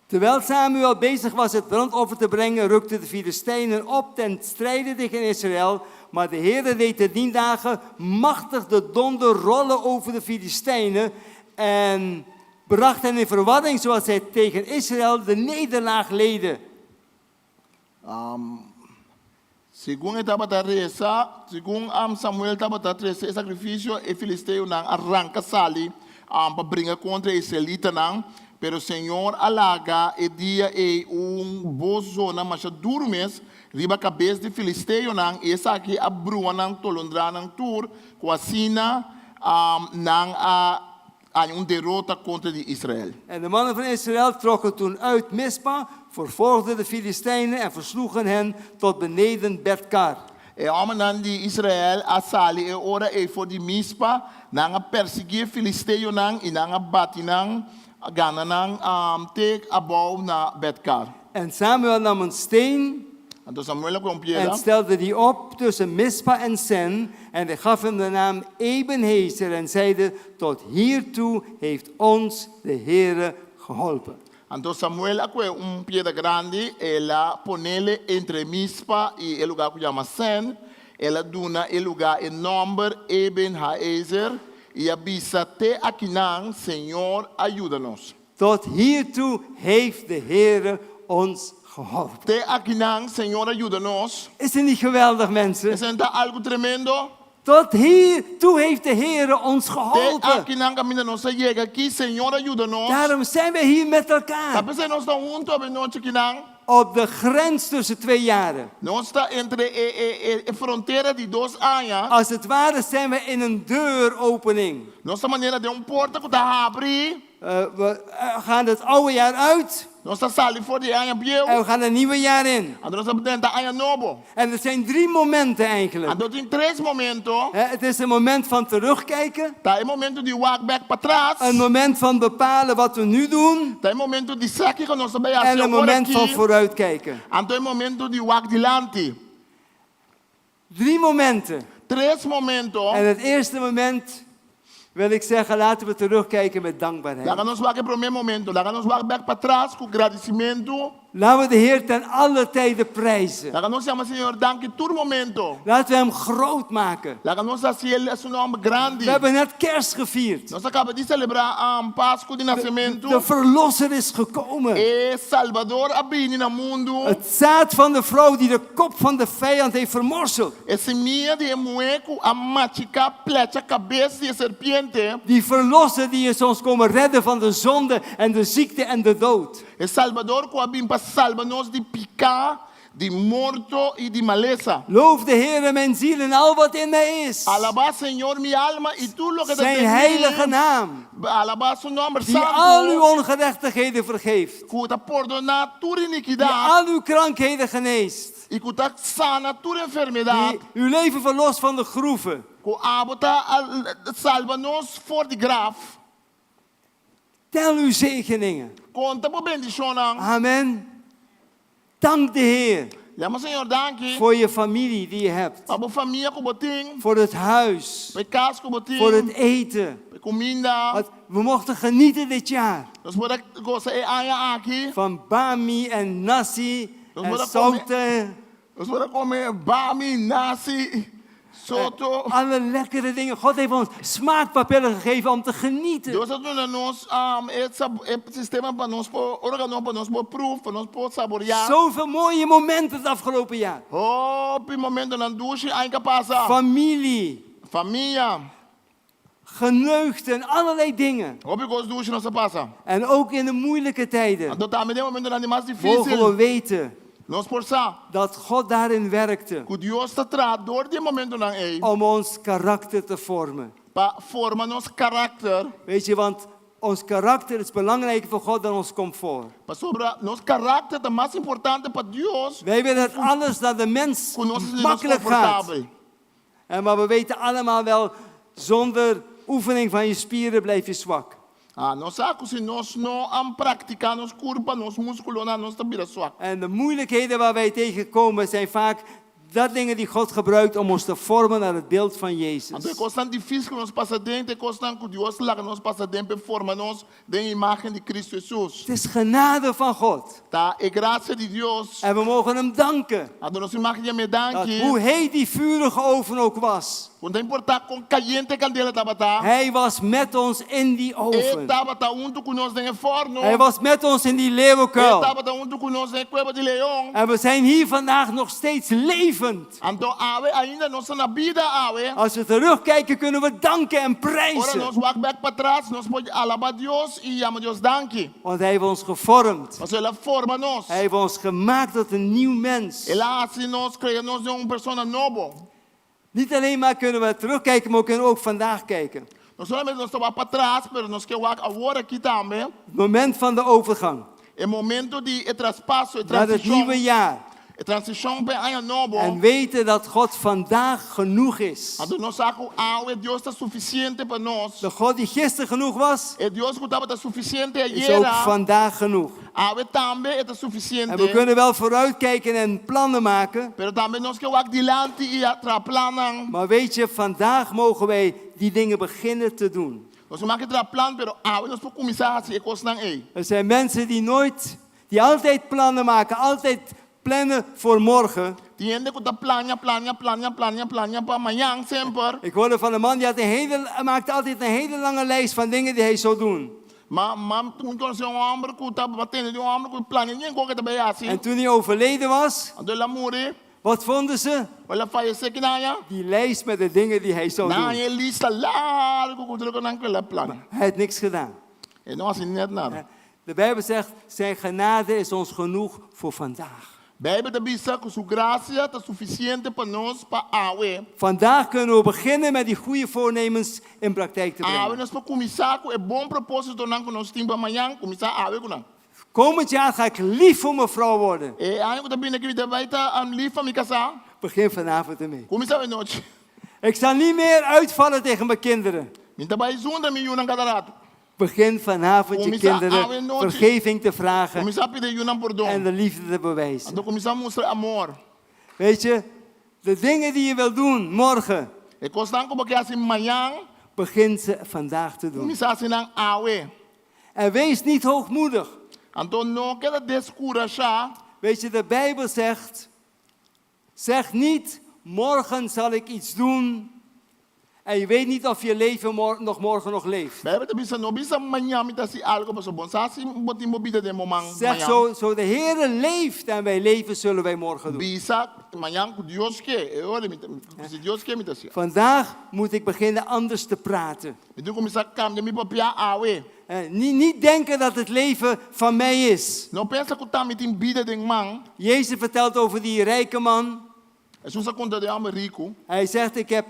Terwijl Samuel bezig was het brandoffer te brengen, rukten de Filistijnen op ten strijde tegen Israël. Maar de Heer deed te dien dagen machtig de donder rollen over de Filistijnen en bracht hen in verwarring, zoals hij tegen Israël de nederlaag leden.
Segundo estava a reza, segundo Samuel estava a reza, sacrifício e filisteu não arranca sali para brincar contra Israelita não. Pero Senhor alaga e dia e bozona mas durmes riba cabeça de Filisteu nang esa aqui a brua nang tolondra nang tour quasina nang derrota contra de Israël.
En de mannen van Israël trokken toen uit Mispa, vervolgden de Filistijnen en versloegen hen tot beneden Bet-kar.
E homem nan de Israël asali e ora e voor die mispa nang persiguier Filisteu nang inang bati nang gana nang take abou na Betkar.
En Samuel nam een steen
Então Samuel kwam
en
pieda.
stelde die op tussen Mispa en Sen. En hij gaf hem de naam Ebenhezer en zeide, tot hiertoe heeft ons de Heere geholpen.
Então Samuel akwe pieda grande, ela ponele entre mispa e el lugar que chama Sen. Ela duna el lugar e number Eben Haezer e abisa te akinang, Senhor, ajuda-nos.
Tot hiertoe heeft de Heere ons geholpen.
Te akinang, Senhor, ajuda-nos.
Is het niet geweldig, mensen?
Is het algo tremendo?
Tot hiertoe heeft de Heere ons
Te
geholpen.
akinang camina nossa llega aqui, Senhor, ajuda-nos.
Daarom zijn we hier met elkaar.
Sabe se nós estamos juntos a noite kinang?
Op de grens tussen 2 jaren.
Nós está entre a fronteira de 2 anos.
Als het ware zijn we in een deuropening.
Nossa maneira de porta que está abrir.
We gaan het oude jaar uit
Nós está sali voor die aan
en
biel.
we gaan een nieuwe jaar in.
En nós está dentro aan novo.
En er zijn 3 momenten eigenlijk.
En dat in 3 momentos.
Het is een moment van terugkijken.
Tá em momento de walk back para trás.
Een moment van bepalen wat we nu doen.
Tá em momento de saque que nós vai
En een moment van vooruitkijken.
En tá em momento de walk dilante.
3 momenten.
3 momentos.
En het eerste moment wil ik zeggen, laten we terugkijken met dankbaarheid.
Laga nós walk primeiro momento. Laga nós walk back para trás com agradecimento.
Laten we de Heer ten alle tijden prijzen.
Laga nós chama Senhor, danke todo momento.
Laten we hem groot maken.
Laga nós assim ele é seu nome grande.
We hebben net kerst gevierd.
Nós acabamos de celebrar Páscoa de nascimento.
De verlosser is gekomen.
E Salvador abini na mundo.
Het zaad van de vrouw die de kop van de vijand heeft vermorseld.
Esse minha de mueco a machica plecha cabeça de serpiente.
Die verlosser die is ons komen redden van de zonde en de ziekte en de dood.
E Salvador ko abim para salva-nos de picar, de morto e de maleza.
Loof de Heer mijn ziel en al wat in mij is.
Alaba Senhor mi alma e tu lo que te
Zijn heilige naam.
Alaba su nombre
Die al uw
santo.
ongerechtigheden vergeeft.
Ku ta perdona tu
Die
iniquidade
al uw krankheden geneest.
e ku ta sana tu enfermidade.
Die uw leven verlost van de groeven.
Ku abota salva-nos voor de graf.
Tel uw zegeningen.
Conta por bendição.
Amen. Dank de Heer
Llama Senhor danke.
voor je familie die je hebt.
Abo família com botim.
Voor het huis.
Bij kaas com botim.
Voor het eten.
Bij comida.
Want we mochten genieten dit jaar.
Nós podemos gostar de aya aqui.
Van bami en nasi
Dat
en
wordt ook
zouten.
Nós podemos comer bami, nasi, soto.
Alle lekkere dingen. God heeft ons smaakpapillen gegeven om te genieten.
Deus está dando nós esse sistema para nós por órgão para nós por proef, para nós por saborear.
Zoveel mooie momenten het afgelopen jaar.
Op het moment dat een douche ainda passa.
Familie,
Família.
geneugten, allerlei dingen.
Op het gosto douche nós passa.
En ook in de moeilijke tijden
Dat também é um momento mais
mogen we
difícil.
weten
Nós por ça.
dat God daarin werkte
Que Deus está trazendo door die momento dan ei.
om ons karakter te vormen.
Para formar nosso caráter.
Weet je, want ons karakter is belangrijker voor God dan ons comfort.
Para sobre nosso caráter é mais importante para Deus.
Wij willen dat alles naar de mens
Que nós sejamos
makkelijk gaat.
confortável.
Maar we weten allemaal wel, zonder oefening van je spieren blijf je zwak.
Nós sabemos se nós não praticar nos curva, nos músculos, nós estamos zwak.
En de moeilijkheden waar wij tegenkomen zijn vaak dat dingen die God gebruikt om ons te vormen naar het beeld van
Então é
Jezus.
coisa difícil que nós passa dentro, é coisa que Deus lá que nós passa dentro, forma nós da imagem de Cristo Jesus.
Het is genade van God.
Tá? É graça de Deus.
En we mogen hem danken.
A nossa imagem me
Dat
danke.
hoe heet die vurige oven ook was,
Não importa com caliente candela estava tá.
hij was met ons in die oven.
Estava tá junto com nós em forno.
Hij was met ons in die leeuwenkuil.
Estava tá junto com nós em cueva de leão.
En we zijn hier vandaag nog steeds levend levend.
Então, awe ainda nossa na vida, awe.
Als we terugkijken, kunnen we danken en
Ora,
prijzen.
nós walk back para trás, nós pode alabar Deus e amar Deus danke.
Want hij heeft ons gevormd.
Mas ela forma nós.
Hij heeft ons gemaakt tot een nieuw mens.
Ela assim nós cria nós de persona novo.
Niet alleen maar kunnen we terugkijken, maar we kunnen ook vandaag kijken.
Nós solamente nós estamos para trás, mas nós queremos walk agora aqui também.
Het moment van de overgang
É momento de traspasso,
naar het nieuwe
transição.
jaar.
Transição para ano novo.
En weten dat God vandaag genoeg is.
Então nós sabemos que Deus está suficiente para nós.
De God die gisteren genoeg was,
E Deus que estava suficiente
is ook
ayer.
vandaag genoeg.
Awe também está
En we
suficiente.
kunnen wel vooruitkijken en plannen maken.
Pero também nós queremos walk dilante e atraplanan.
Maar weet je, vandaag mogen wij die dingen beginnen te doen.
Nós vamos aqui plan, pero nós podemos começar assim, coisas aí.
Er zijn mensen die altijd plannen maken, altijd plannen voor morgen.
Die ende que planja para amanhã sempre.
Ik hoorde van een man die maakte altijd een hele lange lijst van dingen die hij zou doen.
Maar toen kon ze homem que tá batendo de homem que planja nem qualquer também assim.
En toen hij overleden was,
Ando la muri,
wat vonden ze?
wala falece que naia.
Die lijst met de dingen die hij zou
Na
doen.
ele lista largo que tudo que aquela planja.
Hij heeft niks gedaan.
E não assim net nada.
De Bijbel zegt, zijn genade is ons genoeg voor vandaag.
Bijbel de bisa que sua graça está suficiente para nós para awe.
Vandaag kunnen we beginnen met die goede voornemens in praktijk te
Awe
brengen.
nós para começar com bom propósito não que nós temos para amanhã, começar awe com não.
Komend jaar ga ik lief voor mijn vrouw worden.
E aí que tá vindo aqui de baita am lief para me casar.
Begin vanavond ermee.
Começar a noite.
Ik zal niet meer uitvallen tegen mijn kinderen.
Me trabalha zonder miljoen aan cada rato.
Begin vanavond je
Começar a
kinderen
noite.
vergeving te vragen
Começar a pedir miljoen
en
perdão.
de liefde te bewijzen.
Então começar a mostrar amor.
Weet je, de dingen die je wil doen morgen,
E constant como que assim amanhã,
begin ze vandaag te doen.
começar assim na awe.
En wees niet hoogmoedig.
Então não queda descurajar.
Weet je, de Bijbel zegt, zeg niet, morgen zal ik iets doen. En je weet niet of je leven morgen nog leeft.
Bebe te bisa no bisa amanhã me tá se algo para bom. Sasi botim bobida de momang
Zeg zo de Heere leeft en wij leven zullen wij morgen doen.
Bisa amanhã com Deus que. E olha me se Deus que me tá se.
Vandaag moet ik beginnen anders te praten.
Me tu começar cam de me papia awe.
Niet denken dat het leven van mij is.
Não pensa que tá me tem vida de man.
Jezus vertelt over die rijke man.
É só conta de homem rico.
Hij zegt, ik heb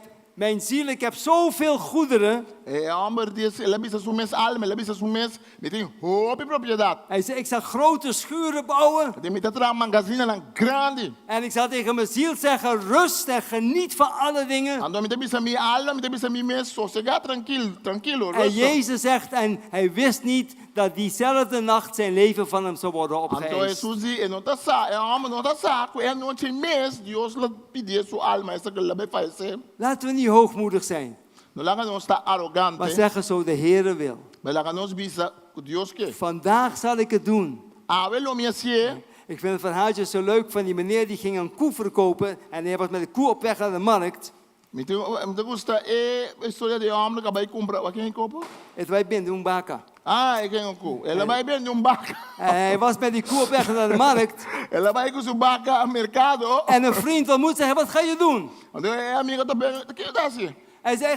zoveel goederen.
É homem diz, ele bisa sumes alma, ele bisa sumes, me tem hoop propriedade.
Hij zegt, ik zal grote schuren bouwen.
De me tá magazine lang grande.
En ik zal tegen mijn ziel zeggen, rust en geniet van alle dingen.
Ando me te bisa mi alma, me te bisa mi mes, sossegado, tranquilo.
En Jezus zegt, en hij wist niet dat diezelfde nacht zijn leven van hem zou worden
Então
opgeëist.
Jesus e não tá sa, é homem não tá saco, é não tem mes, Deus lá pedir sua alma, essa que ele vai fazer.
Laten we niet hoogmoedig zijn,
Não lá não está
maar
arrogante,
zeggen zo de Heere wil.
mas lá não bisa que Deus quer.
Vandaag zal ik het doen.
Ah, wel me assim,
Ik vind het verhaaltje zo leuk van die meneer die ging een koe verkopen. En hij was met de koe op weg naar de markt.
me te gusta a história de homem que vai comprar, wat quem compra?
Het wij binnen doen baka.
Ah, é quem o cu. Ela vai vender baca.
En hij was met die koe op weg naar de markt.
Ela vai com sua baca ao mercado.
En een vriend ontmoet zegt, wat ga je doen?
Então é amiga também, que dá assim?
Hij zei,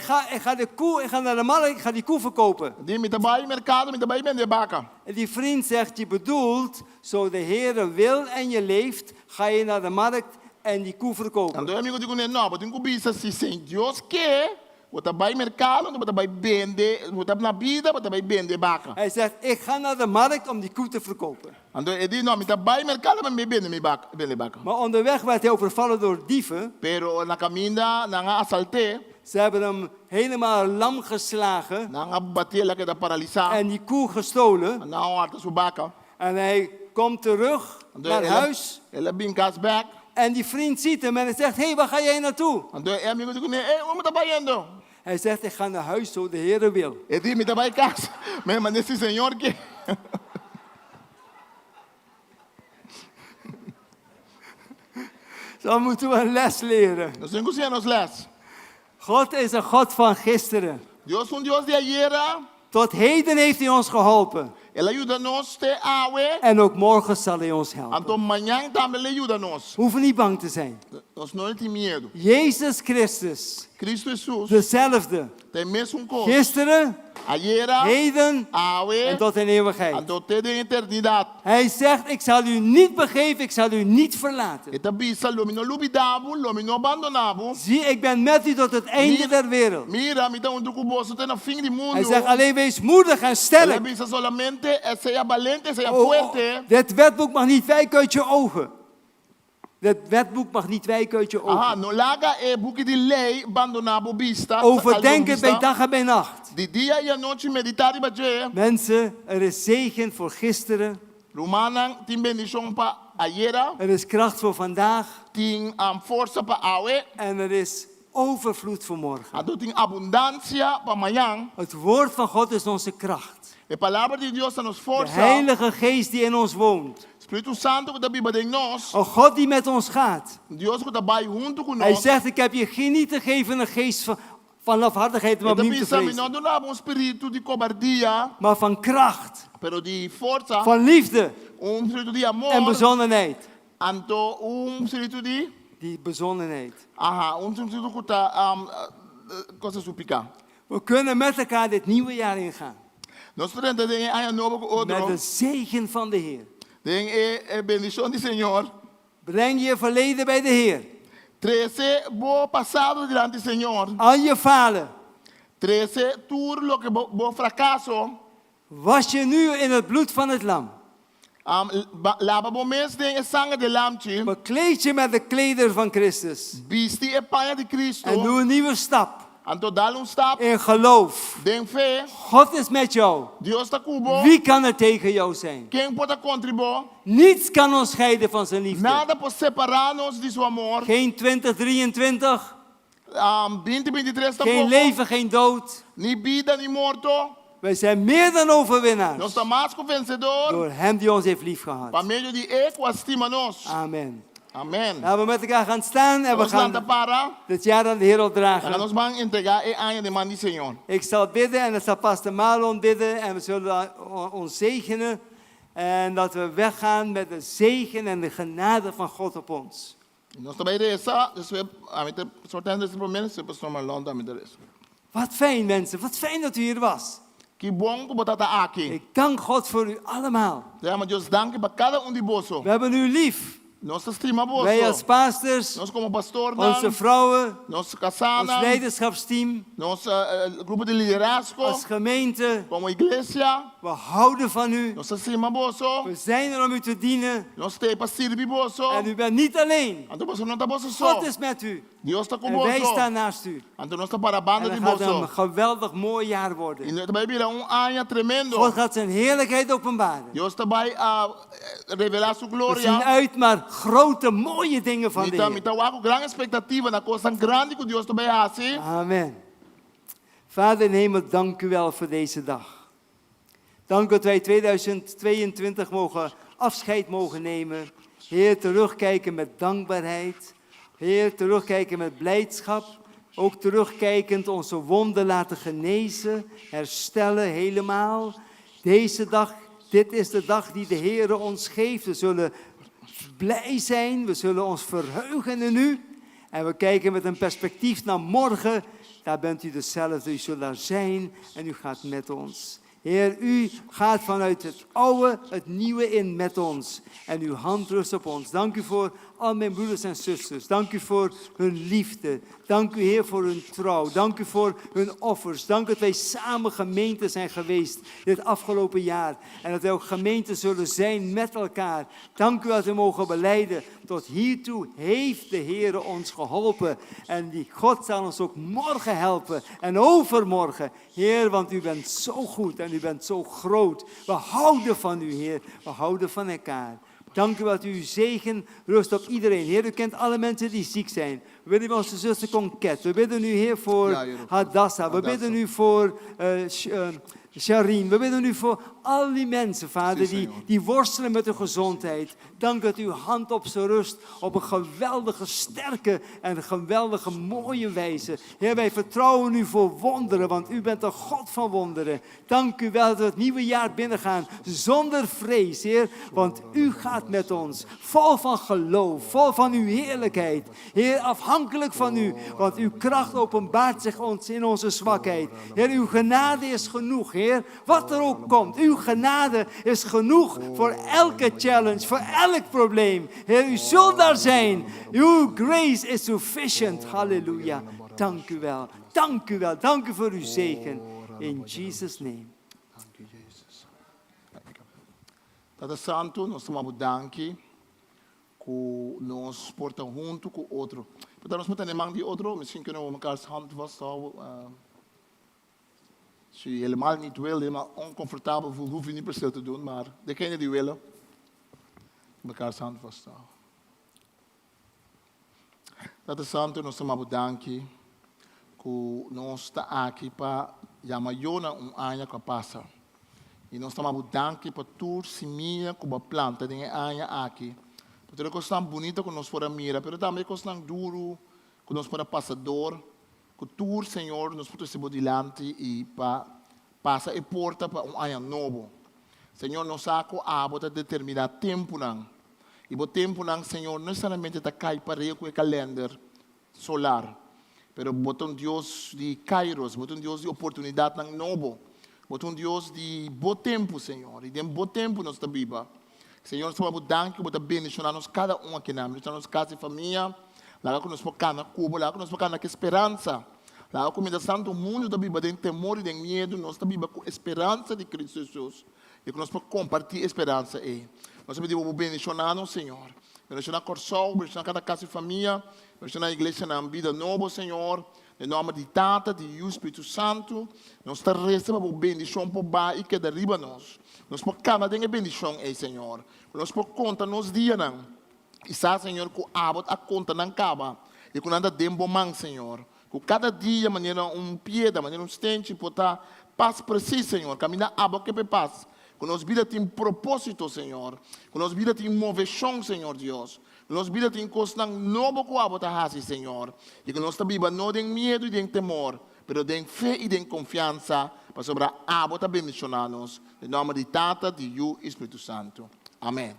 ik ga naar de markt, ik ga die koe verkopen.
Die me trabalha mercado, me trabalha vender baca.
En die vriend zegt, je bedoelt, zo de Heere wil en je leeft, ga je naar de markt en die koe verkopen.
Então amigo digo não, mas tem que bisa se sem Deus quer. Wat trabalha mercado, wat trabalha vender, wat trabalha na vida, wat trabalha vender baca.
Hij zegt, ik ga naar de markt om die koe te verkopen.
Então ele diz não, me trabalha mercado, mas me vende baca, vender baca.
Maar onderweg werd hij overvallen door dieven.
Pero na caminda, na nga assalte,
Ze hebben hem helemaal lam geslagen
na nga batela que da paralisar,
en die koe gestolen.
na harta sua baca.
En hij komt terug naar huis
Ela binkas back.
en die vriend ziet hem en hij zegt, hé, waar ga jij naartoe?
Então é amigo digo, onde tá indo?
Hij zegt, ik ga naar huis zo de Heere wil.
Ele diz, me trabalha casa. Mas esse senhor que...
Zo moeten we een les leren.
Nós temos que nos les.
God is een God van gisteren.
Deus Deus de ayer.
Tot heden heeft hij ons geholpen.
Ele ajuda nós te awe.
En ook morgen zal hij ons helpen.
Então amanhã também ele ajuda nós.
We hoeven niet bang te zijn.
Nós não temos medo.
Jezus Christus,
Cristo Jesus
dezelfde,
tem mesmo coisa.
gisteren,
Ayer,
heden
hoje
en tot in eeuwigheid.
en tot de eternidade.
Hij zegt, ik zal u niet begeven, ik zal u niet verlaten.
Eta bisa lomi no lubidabo, lomi no abandonabo.
Zie, ik ben met u tot het einde der wereld.
Mira, mita un ducuboso te na fim do mundo.
Hij zegt, alleen wees moedig en
Ela
sterk.
bisa solamente seja valente, seja
Oh,
fuerte.
dit wetboek mag niet wijken uit je ogen. Dit wetboek mag niet wijken uit je
Aha,
ogen.
no laga e book de lei abandonabo vista.
Overdenk het bij dag en bij nacht.
De dia e a noite meditar e baje.
Mensen, er is zegen voor gisteren.
Romanan tin bendição pa ayer,
Er is kracht voor vandaag.
tin força pa awe.
En er is overvloed voor morgen.
Ado tin abundância pa amanhã.
Het woord van God is onze kracht.
A palavra de Deus nos
De
força.
Heilige Geest die in ons woont.
Espírito Santo que da Bíblia de nós.
Een God die met ons gaat.
Deus que trabalha junto
Hij
conosco.
zegt, ik heb je niet te geven een geest van afhartigheid, maar
Então
niet te
pensa,
vrezen.
nós não temos espírito de cobardia,
Maar van kracht,
pero de força,
van liefde
espírito de
en
amor,
bezonnenheid.
anto espírito de,
Die bezonnenheid.
espírito que está, coisa supica.
We kunnen met elkaar dit nieuwe jaar ingaan.
Nós temos de ano novo
Met de
outro,
zegen van de Heer.
tem bendição do Senhor.
Breng je verleden bij de Heer.
13 bom passado diante do Senhor.
Al je falen.
13 tudo lo que bom fracasso.
Was je nu in het bloed van het lam.
Lava bom mês tem sangue de lamte.
Bekleed je met de kleder van Christus.
Viste a panha de
En
Cristo.
doe een nieuwe stap.
Anto dá stap.
In geloof.
Tem fé.
God is met jou.
Deus está cubo.
Wie kan er tegen jou zijn?
Quem pode contribuir?
Niets kan ons scheiden van zijn liefde.
Nada pode separar-nos de seu amor.
Geen 2023.
2023
Geen
tampouco.
leven, geen dood.
Ni vida, ni morto.
Wij zijn meer dan overwinnaars.
Nós estamos mais que vencedor.
Door hem die ons heeft liefgehad.
Para meio de ele que estima nós.
Amen.
Amém.
Laten we met elkaar gaan staan en we
Nós lanta
gaan
para.
dit jaar aan de Heer
Agora
opdragen.
nós vamos entregar e aan de man do Senhor.
Ik zal bidden en dan zal Pastor Marlon bidden en we zullen ons zegenen. En dat we weggaan met de zegen en de genade van God op ons.
Nós também reza, a mim sortando esse primeiro, se pastor Marlon também reza.
Wat fijn mensen, wat fijn dat u hier was.
Que bom que botar aqui.
Ik dank God voor u allemaal.
Ja, maar Deus danke para cada de bolso.
We hebben u lief.
Nós estimamos
Wij als
bolso.
pastors,
Nós como pastor,
onze vrouwen,
nós
ons
casana,
leiderschapsteam,
nós grupo de liderazgo,
als gemeente.
como igreja,
We houden van u.
nós estimamos bolso.
We zijn er om u te dienen.
Nós temos para servir bolso.
En u bent niet alleen.
Então bolso não está bolso só.
God is met u.
Deus está com
En wij
bolso.
staan naast u.
Então nós estamos para a
En
banda de
het gaat een
bolso.
geweldig mooi jaar
E
worden.
nós também vira ano tremendo.
God gaat zijn heerlijkheid openbaren.
Deus também revelar sua
We zien
glória.
uit naar grote, mooie dingen van de
Então,
Heer.
então há grande expectativa na coisa grande que Deus também faz.
Amen. Vader in hemel, dank u wel voor deze dag. Dank dat wij 2022 afscheid mogen nemen. Heer, terugkijken met dankbaarheid. Heer, terugkijken met blijdschap. Ook terugkijkend onze wonden laten genezen, herstellen helemaal. Deze dag, dit is de dag die de Heer ons geeft. We zullen blij zijn, we zullen ons verheugen in u. En we kijken met een perspectief naar morgen. Daar bent u dezelfde, u zult daar zijn en u gaat met ons. Heer, u gaat vanuit het oude het nieuwe in met ons. En uw hand rust op ons. Dank u voor al mijn broeders en zusters. Dank u voor hun liefde. Dank u, Heer, voor hun trouw. Dank u voor hun offers. Dank dat wij samen gemeente zijn geweest dit afgelopen jaar. En dat wij ook gemeente zullen zijn met elkaar. Dank u dat we mogen belijden. Tot hiertoe heeft de Heer ons geholpen. En die God zal ons ook morgen helpen. En overmorgen. Heer, want u bent zo goed en u bent zo groot. We houden van u, Heer. We houden van elkaar. Dank u dat uw zegen rust op iedereen. Heer, u kent alle mensen die ziek zijn. We bidden voor onze zuster Conket. We bidden u, Heer, voor
Ja, Heer.
Hadassah. We
Hadassah.
bidden u voor Sharine, we bidden u voor al die mensen, Vader,
Sí, Señor.
die worstelen met hun gezondheid. Dank dat uw hand op ze rust op een geweldige, sterke en een geweldige, mooie wijze. Heer, wij vertrouwen u voor wonderen, want u bent een God van wonderen. Dank u wel dat we het nieuwe jaar binnengaan zonder vrees, Heer, want u gaat met ons, vol van geloof, vol van uw heerlijkheid. Heer, afhankelijk van u, want uw kracht openbaart zich ons in onze zwakheid. Heer, uw genade is genoeg, Heer, wat er ook komt. Uw genade is genoeg voor elke challenge, voor elk probleem. Heer, u zult daar zijn. Uw grace is sufficient. Halleluja. Dank u wel. Dank u wel. Dank u voor uw zegen. In Jesus' name.
Dank u, Jezus. Tata Santo, nós estamos danki que nós portamos junto com o outro. Então nós moeten nemen die outro, misschien kunnen we elkaars hand vasthouden. Als je helemaal niet wil, helemaal oncomfortabel voelt, hoef je niet per se te doen, maar degene die willen, elkaars hand vasthouden. Tata Santo, nós estamos danki que nós está aqui para chamar Jona año que passa. E nós estamos danki para tour semilla que a planta de año aqui. Porque é coisa tão bonita que nós fora mira, mas também é coisa tão duro que nós fora passador. Que tour, Senhor, nós podemos ser dilante e para passar e porta para año novo. Senhor, nós saco a bota determinar tempo não. E o tempo não, Senhor, não necessariamente está cai para o calendário solar. Pero botam Deus de kairos, botam Deus de oportunidade nang novo. Botam Deus de bom tempo, Senhor. E de bom tempo nós estamos viva. Senhor, estamos danke, botam bendicionar nós cada aqui na minha, nós casa e família. Lá que nós podemos Cuba, lá que nós podemos ter esperança. Lá que o santo mundo está viva de temor e de medo, nós estamos viva com esperança de Cristo Jesus. E que nós podemos compartilhar esperança aí. Nós pedimos bendicionar, Senhor. Bendicionar Corsol, bendicionar cada casa e família. Bendicionar a igreja na vida nova, Senhor. Em nome de Tata, de Espírito Santo. Nós estamos recebendo bendição por baixo e que derriba nós. Nós podemos cada dia bendição aí, Senhor. Nós podemos contar nos dias, não. E sabe, Senhor, que a conta não acaba. E que nada tempo man, Senhor. Que cada dia, maneira pie, da maneira stente, pode estar paz para si, Senhor. Caminhar a boca que paz. Que nós vida tem propósito, Senhor. Que nós vida tem moveção, Senhor Deus. Que nós vida tem coisa nova que a boca Senhor. E que nós também não tem medo e tem temor, mas tem fé e tem confiança para sobre a boca bendicionar-nos. Em nome de Tata, de Espírito Santo. Amém.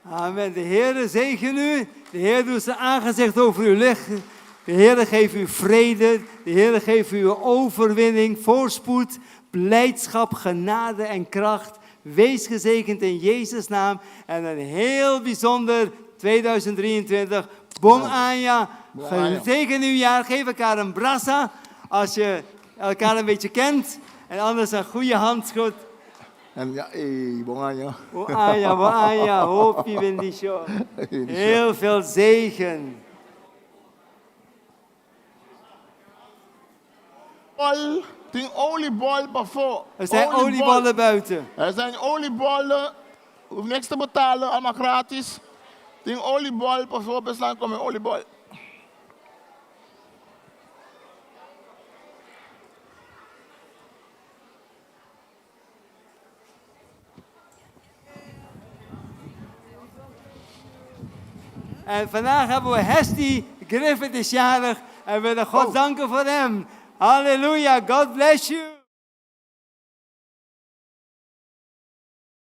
Amen. De Heer zegen u. De Heer doet zijn aangezicht over u lichten. De Heer geeft u vrede. De Heer geeft u overwinning, voorspoed, blijdschap, genade en kracht. Wees gezegend in Jezus' naam. En een heel bijzonder 2023. Bon Anja. Gezegend nieuwjaar. Geef elkaar een brassa. Als je elkaar een beetje kent. En anders een goede handschot.
En ja, bon año.
Bon Anja. Hoop je bendición. Heel veel zegen.
Tem oliebol voor.
Er zijn olieballen buiten.
Er zijn oliebollen. Hoef niks te betalen, allemaal gratis. Tem oliebol, voor beslaan kom je oliebol.
En vandaag hebben we Hesti Griffith is jarig. En we willen God danken voor hem. Halleluja. God bless you.